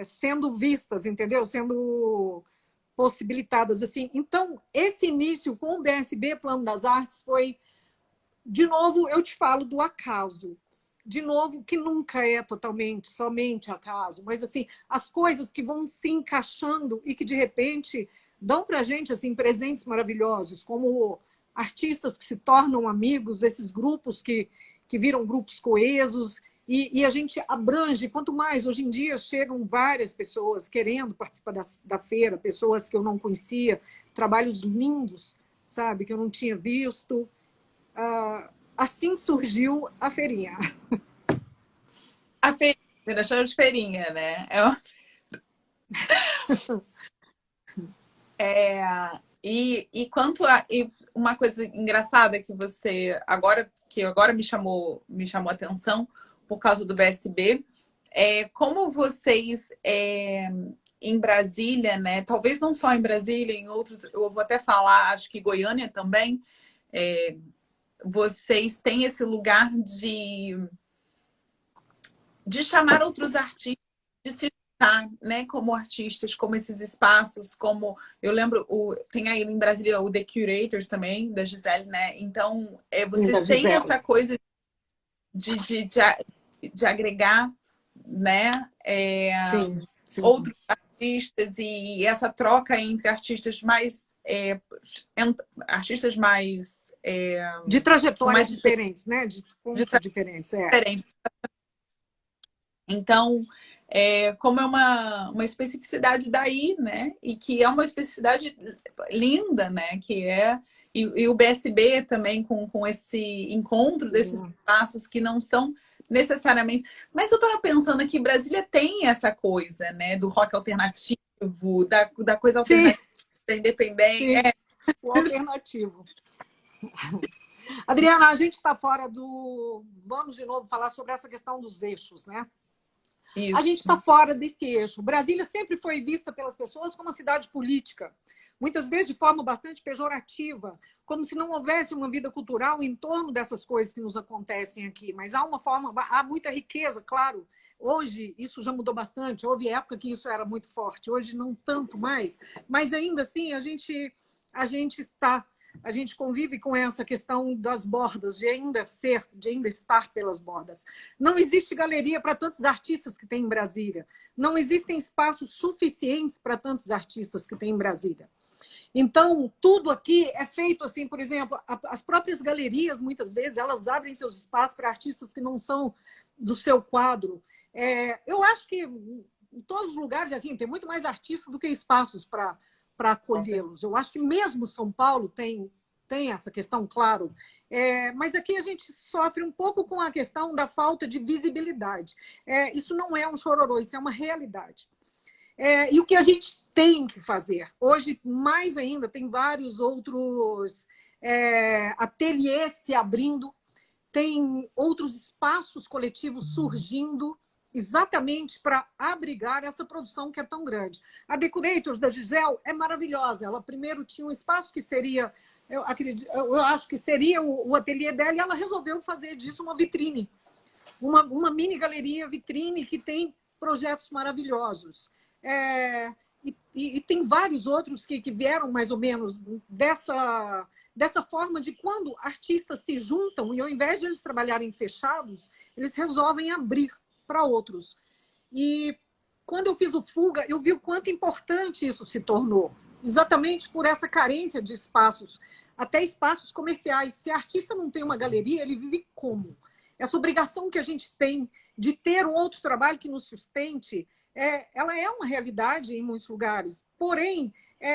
sendo vistas, entendeu? Sendo possibilitadas. Assim. Então, esse início com o BSB, Plano das Artes, foi, de novo, eu te falo do acaso. De novo, que nunca é totalmente, somente acaso, mas assim, as coisas que vão se encaixando e que, de repente, dão para a gente assim, presentes maravilhosos, como artistas que se tornam amigos, esses grupos que viram grupos coesos, e a gente abrange, quanto mais, hoje em dia chegam várias pessoas querendo participar da feira, pessoas que eu não conhecia, trabalhos lindos, sabe, que eu não tinha visto. Assim surgiu a feirinha. A feirinha, você deixou de feirinha, né? E quanto a... E uma coisa engraçada que agora me chamou a atenção, por causa do BSB, como vocês, em Brasília, né? Talvez não só em Brasília, em outros, eu vou até falar, acho que Goiânia também, vocês têm esse lugar de chamar outros artistas, de se juntar, né, como artistas, como esses espaços, como eu lembro, tem aí em Brasília o The Curators também, da Gisele, né? Então, Da vocês têm Gisele. essa coisa de, de, de, de agregar, né, Sim, sim. outros artistas e essa troca entre artistas mais De com trajetórias mais experiência diferentes, né? De pontos diferentes, é. diferentes. Então, como é uma especificidade daí, né? E que é uma especificidade linda, né? E o BSB também com esse encontro desses espaços que não são necessariamente. Mas eu estava pensando aqui, Brasília tem essa coisa, né? Do rock alternativo, da coisa Sim, alternativa, da independência. sim, o alternativo. Adriana, a gente está fora do... Vamos de novo falar sobre essa questão dos eixos, né? A gente Isso. está fora desse eixo. Brasília sempre foi vista pelas pessoas como uma cidade política, muitas vezes de forma bastante pejorativa, como se não houvesse uma vida cultural em torno dessas coisas que nos acontecem aqui. Mas há muita riqueza, claro. Hoje isso já mudou bastante. Houve época que isso era muito forte. Hoje não tanto mais. Mas ainda assim a gente convive com essa questão das bordas, de ainda estar pelas bordas. Não existe galeria para tantos artistas que tem em Brasília. Não existem espaços suficientes para tantos artistas que tem em Brasília. Então, tudo aqui é feito assim, por exemplo, as próprias galerias, muitas vezes, elas abrem seus espaços para artistas que não são do seu quadro. Eu acho que em todos os lugares, assim, tem muito mais artistas do que espaços para acolhê-los. Eu acho que mesmo São Paulo tem essa questão, claro. Mas aqui a gente sofre um pouco com a questão da falta de visibilidade. Isso não é um chororô, isso é uma realidade. E o que a gente tem que fazer? Hoje, mais ainda, tem vários outros ateliês se abrindo, tem outros espaços coletivos surgindo, exatamente para abrigar essa produção que é tão grande. A Decorators, da Gisele, é maravilhosa. Ela primeiro tinha um espaço que seria, eu acho que seria o ateliê dela, e ela resolveu fazer disso uma vitrine, uma mini galeria vitrine que tem projetos maravilhosos. E tem vários outros que vieram mais ou menos dessa forma de quando artistas se juntam e ao invés de eles trabalharem fechados, eles resolvem abrir para outros. E quando eu fiz o Fuga, eu vi o quanto importante isso se tornou, exatamente por essa carência de espaços, até espaços comerciais. Se a artista não tem uma galeria, ele vive como? Essa obrigação que a gente tem de ter um outro trabalho que nos sustente, ela é uma realidade em muitos lugares. Porém,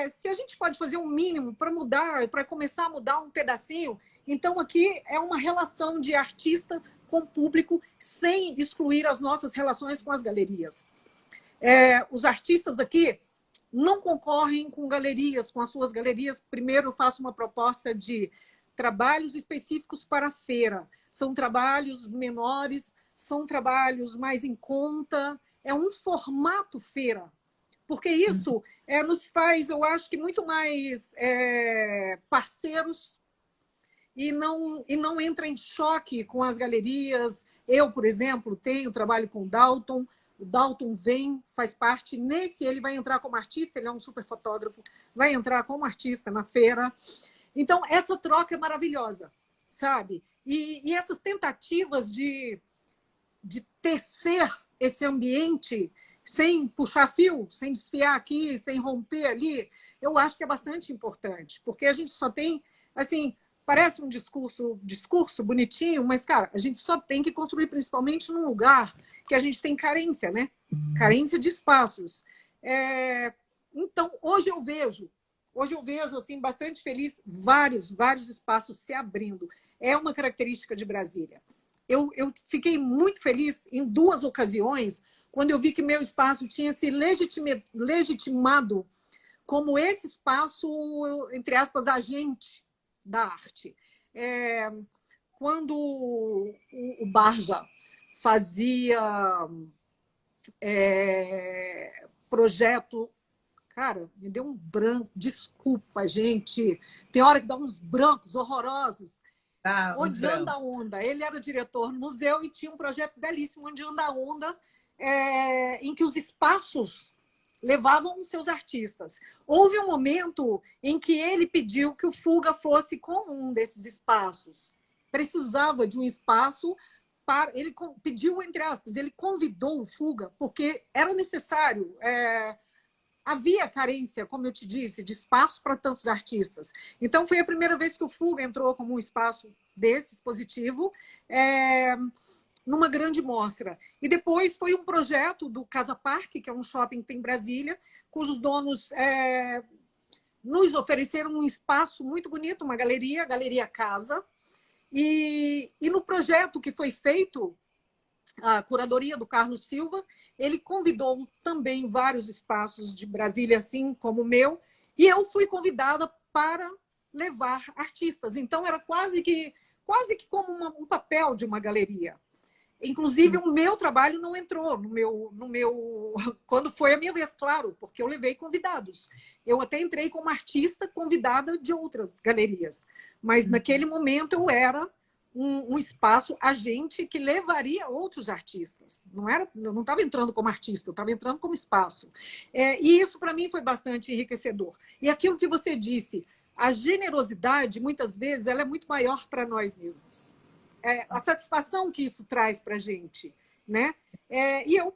se a gente pode fazer um mínimo para mudar, para começar a mudar um pedacinho, então aqui é uma relação de artista com público, sem excluir as nossas relações com as galerias. Os artistas aqui não concorrem com galerias, com as suas galerias. Primeiro, eu faço uma proposta de trabalhos específicos para a feira. São trabalhos menores, são trabalhos mais em conta. É um formato feira, porque isso nos faz, eu acho que, muito mais parceiros e não entra em choque com as galerias. Eu, por exemplo, trabalho com o Dalton. O Dalton faz parte. Ele vai entrar como artista, ele é um super fotógrafo, vai entrar como artista na feira. Então, essa troca é maravilhosa, sabe? E essas tentativas de tecer esse ambiente sem puxar fio, sem desfiar aqui, sem romper ali, eu acho que é bastante importante, porque a gente só tem, assim, parece um discurso bonitinho, mas, cara, a gente só tem que construir, principalmente num lugar que a gente tem carência, né? Carência de espaços. Então, hoje eu vejo, assim, bastante feliz, vários espaços se abrindo. É uma característica de Brasília. Eu fiquei muito feliz em 2 ocasiões, quando eu vi que meu espaço tinha se legitimado como esse espaço, entre aspas, agente da arte. Quando o Barja fazia projeto... Cara, me deu um branco. Desculpa, gente. Tem hora que dá uns brancos horrorosos. Ah, uns onde anda brancos. a onda. Ele era diretor no museu e tinha um projeto belíssimo onde anda a onda, em que os espaços levavam os seus artistas. Houve um momento em que ele pediu que o Fuga fosse com um desses espaços. Precisava de um espaço para... Ele pediu, entre aspas, ele convidou o Fuga, porque era necessário... havia carência, como eu te disse, de espaço para tantos artistas. Então, foi a primeira vez que o Fuga entrou como um espaço desse expositivo, numa grande mostra. E depois foi um projeto do Casa Parque, que é um shopping que tem em Brasília, cujos donos nos ofereceram um espaço muito bonito, uma galeria, a Galeria Casa. E no projeto que foi feito, a curadoria do Carlos Silva, ele convidou também vários espaços de Brasília, assim como o meu, e eu fui convidada para levar artistas. Então, era quase que como um papel de uma galeria. Inclusive, o meu trabalho não entrou no meu... Quando foi a minha vez, claro, porque eu levei convidados. Eu até entrei como artista convidada de outras galerias. Mas, naquele momento, eu era um espaço agente que levaria outros artistas. Eu não estava entrando como artista, eu estava entrando como espaço. E isso, para mim, foi bastante enriquecedor. E aquilo que você disse, a generosidade, muitas vezes, ela é muito maior para nós mesmos. A satisfação que isso traz para a gente, né? E eu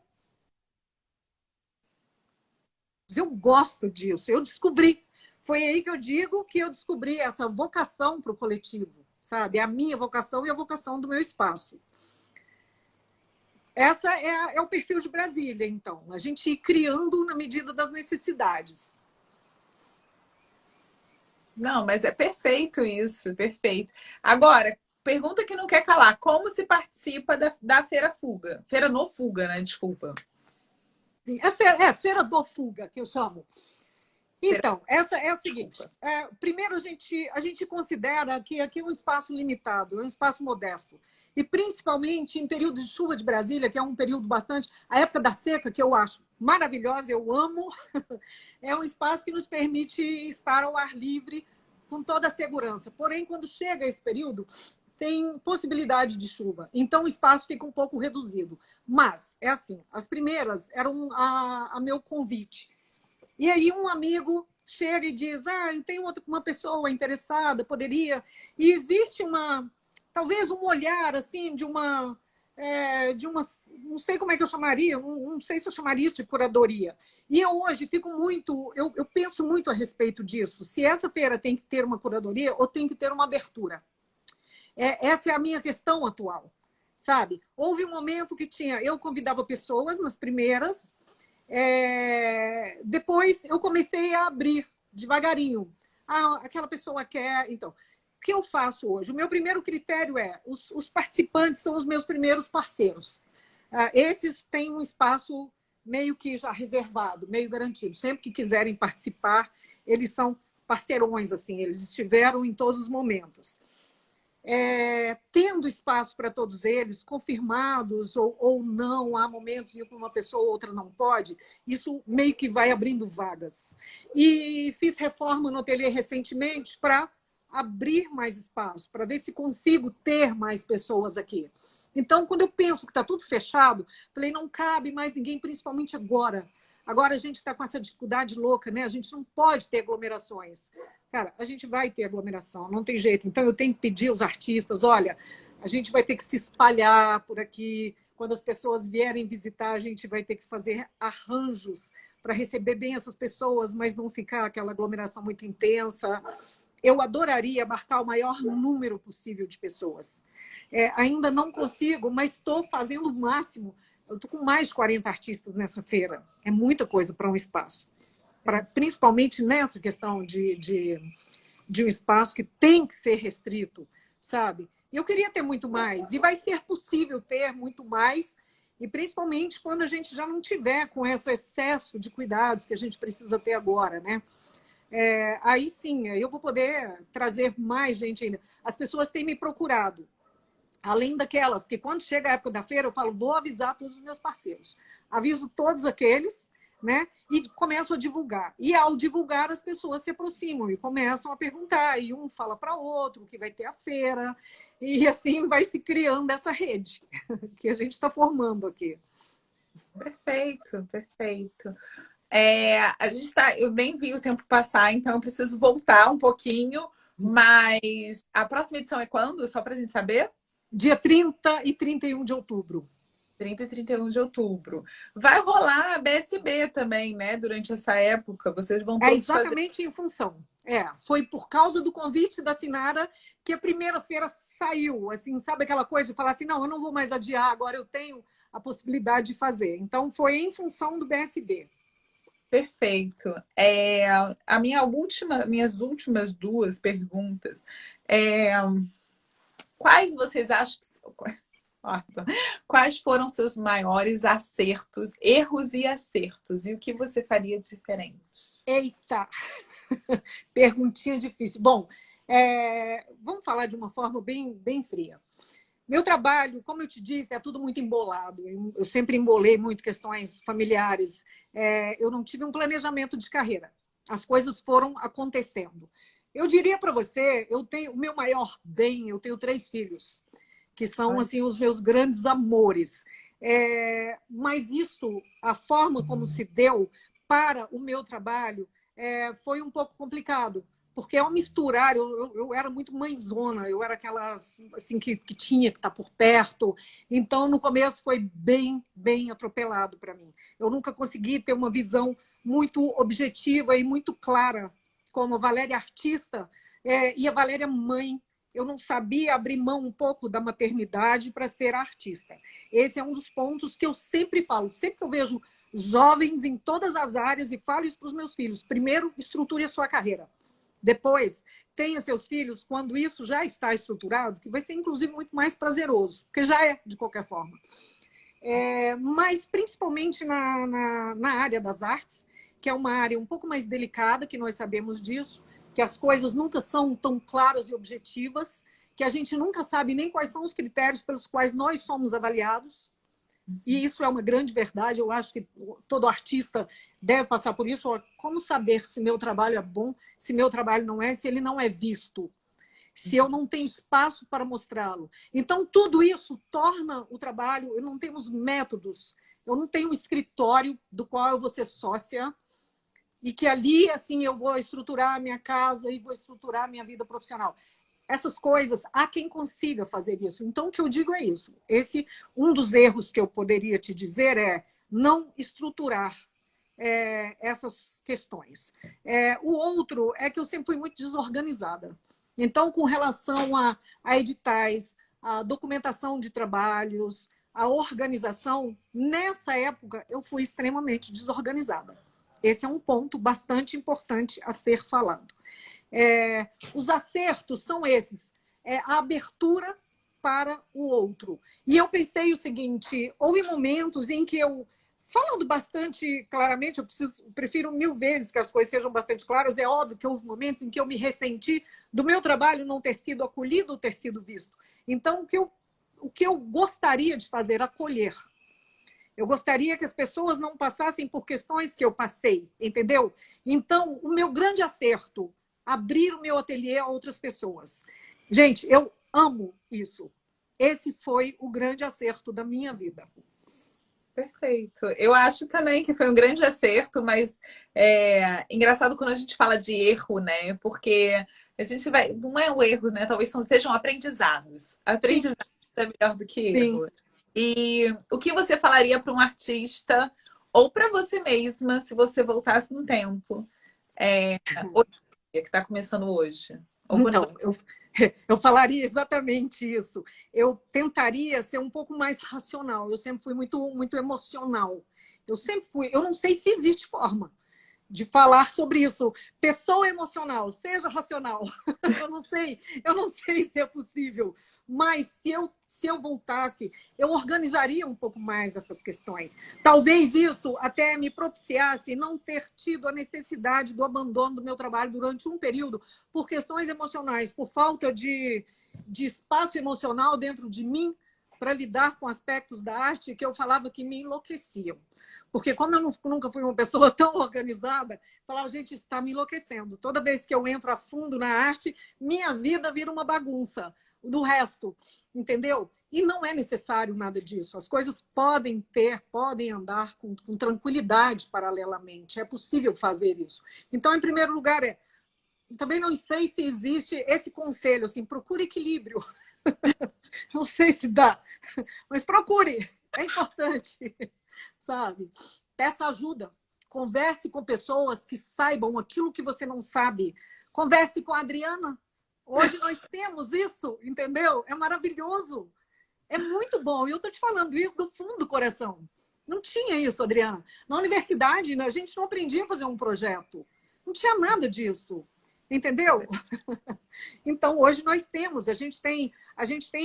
gosto disso, eu descobri. Foi aí que eu digo que eu descobri essa vocação para o coletivo, sabe? A minha vocação e a vocação do meu espaço. Essa é o perfil de Brasília, então. A gente ir criando na medida das necessidades. Não, mas é perfeito isso, perfeito. Agora, pergunta que não quer calar: como se participa da Feira Fuga? Feira no Fuga, né? Desculpa. Sim, Feira do Fuga, que eu chamo. Então, essa é a seguinte. Primeiro, a gente considera que aqui é um espaço limitado, é um espaço modesto. E, principalmente, em período de chuva de Brasília, que é um período bastante... A época da seca, que eu acho maravilhosa, eu amo, é um espaço que nos permite estar ao ar livre com toda a segurança. Porém, quando chega esse período, tem possibilidade de chuva. Então, o espaço fica um pouco reduzido. Mas, é assim, as primeiras eram a meu convite. E aí um amigo chega e diz, eu tenho uma pessoa interessada, poderia... E existe talvez um olhar, assim, de uma... Não sei como é que eu chamaria, não sei se eu chamaria de curadoria. E eu hoje fico muito... Eu penso muito a respeito disso. Se essa feira tem que ter uma curadoria ou tem que ter uma abertura. Essa é a minha questão atual, sabe? Houve um momento que eu convidava pessoas nas primeiras... Depois eu comecei a abrir devagarinho. Aquela pessoa quer... Então, o que eu faço hoje? O meu primeiro critério os participantes são os meus primeiros parceiros. Esses têm um espaço meio que já reservado, meio garantido. Sempre que quiserem participar, eles são parceirões, assim, eles estiveram em todos os momentos. Tendo espaço para todos eles, confirmados ou não, há momentos em que uma pessoa ou outra não pode, isso meio que vai abrindo vagas. E fiz reforma no ateliê recentemente para abrir mais espaço, para ver se consigo ter mais pessoas aqui. Então, quando eu penso que está tudo fechado, falei, não cabe mais ninguém, principalmente agora. Agora a gente está com essa dificuldade louca, né? A gente não pode ter aglomerações. Cara, a gente vai ter aglomeração, não tem jeito. Então, eu tenho que pedir aos artistas, olha, a gente vai ter que se espalhar por aqui. Quando as pessoas vierem visitar, a gente vai ter que fazer arranjos para receber bem essas pessoas, mas não ficar aquela aglomeração muito intensa. Eu adoraria marcar o maior número possível de pessoas. Ainda não consigo, mas estou fazendo o máximo. Eu estou com mais de 40 artistas nessa feira. É muita coisa para um espaço. Principalmente nessa questão de um espaço que tem que ser restrito, sabe? E eu queria ter muito mais. E vai ser possível ter muito mais, e principalmente quando a gente já não tiver com esse excesso de cuidados que a gente precisa ter agora, né? Aí sim, eu vou poder trazer mais gente ainda. As pessoas têm me procurado. Além daquelas que, quando chega a época da feira, eu falo, vou avisar todos os meus parceiros. Aviso todos aqueles, né? E começam a divulgar. E ao divulgar, as pessoas se aproximam e começam a perguntar, e um fala para o outro que vai ter a feira, e assim vai se criando essa rede que a gente está formando aqui. Perfeito, perfeito. A gente tá, eu nem vi o tempo passar, então eu preciso voltar um pouquinho, mas a próxima edição é quando? Só para a gente saber? Dia 30 e 31 de outubro. 30 e 31 de outubro. Vai rolar a BSB também, né? Durante essa época, vocês vão É todos fazer. exatamente em função. Foi por causa do convite da Sinara que a primeira feira saiu. Assim, sabe aquela coisa de falar assim, não, eu não vou mais adiar, agora eu tenho a possibilidade de fazer. Então, foi em função do BSB. Perfeito. Minhas últimas duas perguntas. É, quais vocês acham que. Quais foram seus maiores acertos, erros e acertos? E o que você faria diferente? Eita! Perguntinha difícil. Bom, vamos falar de uma forma bem fria. Meu trabalho, como eu te disse, é tudo muito embolado. Eu sempre embolei muito questões familiares. Eu não tive um planejamento de carreira. As coisas foram acontecendo. Eu diria para você, eu tenho o meu maior bem, eu tenho 3 filhos, que são assim os meus grandes amores. Mas isso, a forma como se deu para o meu trabalho, foi um pouco complicado, porque ao misturar, eu era muito mãezona, eu era aquela assim, que tinha que estar por perto, então no começo foi bem atropelado para mim. Eu nunca consegui ter uma visão muito objetiva e muito clara, como a Valéria artista e a Valéria mãe. Eu não sabia abrir mão um pouco da maternidade para ser artista. Esse é um dos pontos que eu sempre falo, sempre que eu vejo jovens em todas as áreas, e falo isso para os meus filhos. Primeiro, estruture a sua carreira. Depois, tenha seus filhos quando isso já está estruturado, que vai ser, inclusive, muito mais prazeroso, porque já é, de qualquer forma. Mas, principalmente na área das artes, que é uma área um pouco mais delicada, que nós sabemos disso, que as coisas nunca são tão claras e objetivas, que a gente nunca sabe nem quais são os critérios pelos quais nós somos avaliados. E isso é uma grande verdade. Eu acho que todo artista deve passar por isso. Como saber se meu trabalho é bom, se meu trabalho não é, se ele não é visto, se eu não tenho espaço para mostrá-lo. Então, tudo isso torna o trabalho... Eu não temos métodos, eu não tenho um escritório do qual eu vou ser sócia e que ali, assim, eu vou estruturar a minha casa e vou estruturar a minha vida profissional. Essas coisas, há quem consiga fazer isso. Então, o que eu digo é isso. Um dos erros que eu poderia te dizer é não estruturar essas questões. O outro é que eu sempre fui muito desorganizada. Então, com relação a editais, a documentação de trabalhos, a organização, nessa época eu fui extremamente desorganizada. Esse é um ponto bastante importante a ser falado. Os acertos são esses, a abertura para o outro. E eu pensei o seguinte, houve momentos em que eu, falando bastante claramente, prefiro 1000 vezes que as coisas sejam bastante claras, é óbvio que houve momentos em que eu me ressenti do meu trabalho não ter sido acolhido ou ter sido visto. Então, o que eu gostaria de fazer, acolher. Eu gostaria que as pessoas não passassem por questões que eu passei, entendeu? Então, o meu grande acerto, abrir o meu ateliê a outras pessoas. Gente, eu amo isso. Esse foi o grande acerto da minha vida. Perfeito. Eu acho também que foi um grande acerto, mas engraçado quando a gente fala de erro, né? Porque a gente vai. Não é o erro, né? Talvez sejam aprendizados. Aprendizado é melhor do que Sim. erro. E o que você falaria para um artista ou para você mesma se você voltasse no tempo? Hoje, que está começando hoje. Ou quando Então, eu falaria exatamente isso. Eu tentaria ser um pouco mais racional. Eu sempre fui muito emocional. Eu sempre fui. Eu não sei se existe forma de falar sobre isso. Pessoa emocional, seja racional. Eu não sei se é possível. Mas se eu voltasse, eu organizaria um pouco mais essas questões. Talvez isso até me propiciasse não ter tido a necessidade do abandono do meu trabalho durante um período por questões emocionais, por falta de espaço emocional dentro de mim para lidar com aspectos da arte que eu falava que me enlouqueciam. Porque como eu nunca fui uma pessoa tão organizada, eu falava, gente, isso está me enlouquecendo. Toda vez que eu entro a fundo na arte, minha vida vira uma bagunça do resto, entendeu? E não é necessário nada disso. As coisas podem andar com tranquilidade paralelamente. É possível fazer isso. Então, em primeiro lugar, também não sei se existe esse conselho, assim, procure equilíbrio. Não sei se dá, mas procure, é importante, sabe? Peça ajuda, converse com pessoas que saibam aquilo que você não sabe. Converse com a Adriana. Hoje nós temos isso, entendeu? É maravilhoso. É muito bom. E eu estou te falando isso do fundo do coração. Não tinha isso, Adriana. Na universidade, né, a gente não aprendia a fazer um projeto. Não tinha nada disso. Entendeu? Então, hoje nós temos, a gente tem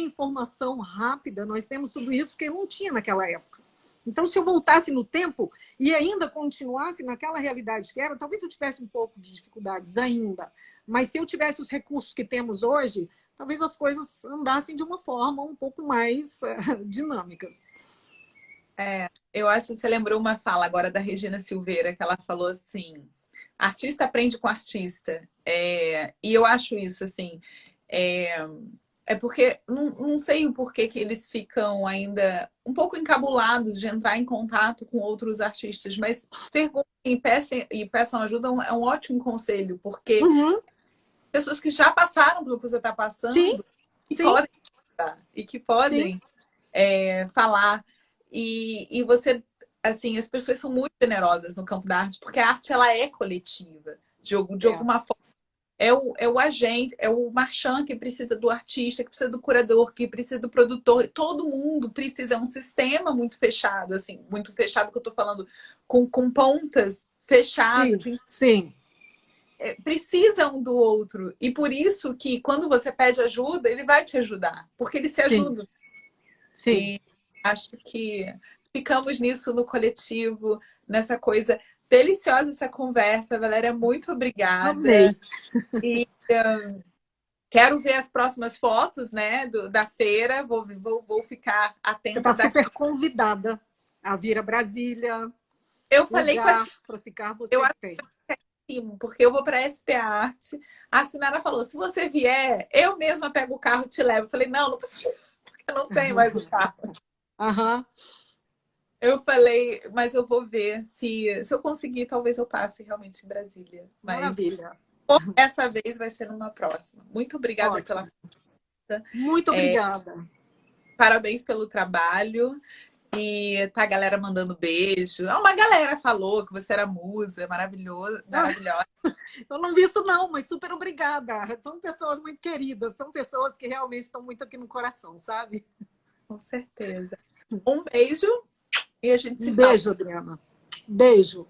informação rápida, nós temos tudo isso que eu não tinha naquela época. Então, se eu voltasse no tempo e ainda continuasse naquela realidade que era, talvez eu tivesse um pouco de dificuldades ainda. Mas se eu tivesse os recursos que temos hoje, talvez as coisas andassem de uma forma um pouco mais dinâmicas. Eu acho que você lembrou uma fala agora da Regina Silveira, que ela falou assim: artista aprende com artista. E eu acho isso assim. É, porque não sei o porquê que eles ficam ainda um pouco encabulados de entrar em contato com outros artistas, mas perguntem e peçam ajuda é um ótimo conselho, porque Uhum. pessoas que já passaram pelo que você está Sim, passando e sim, podem ajudar, e que sim. podem falar. E você, assim, as pessoas são muito generosas no campo da arte, porque a arte ela é coletiva, de É, alguma forma. É o agente, é o marchand que precisa do artista, que precisa do curador, que precisa do produtor. Todo mundo precisa, é um sistema muito fechado, assim, muito fechado que eu estou falando, com pontas sim, fechadas. sim, Precisa um do outro. E por isso que quando você pede ajuda, ele vai te ajudar, porque ele se sim, ajuda. sim. E acho que ficamos nisso no coletivo, nessa coisa deliciosa essa conversa. Valéria, muito obrigada. Amei. E quero ver as próximas fotos, né, da feira. Vou ficar Você atenta está daqui. super convidada a vir a Brasília, Eu falei com a lugar para ficar eu você tem. assino, porque eu vou para a SP Arte. A Sinara falou: se você vier, eu mesma pego o carro e te levo. Eu falei: não precisa, porque eu não tenho mais o carro. Aham, Eu falei, mas eu vou ver se eu conseguir, talvez eu passe realmente em Brasília. Mas maravilha. essa vez vai ser numa próxima. Muito obrigada pela Ótimo. conta. Muito obrigada. Parabéns pelo trabalho. E tá a galera mandando beijo. Uma galera falou que você era musa, maravilhosa, maravilhosa. Eu não vi isso não, mas super obrigada. São pessoas muito queridas, são pessoas que realmente estão muito aqui no coração, sabe? Com certeza. Um beijo e a gente Um se fala. beijo, Adriana. Beijo.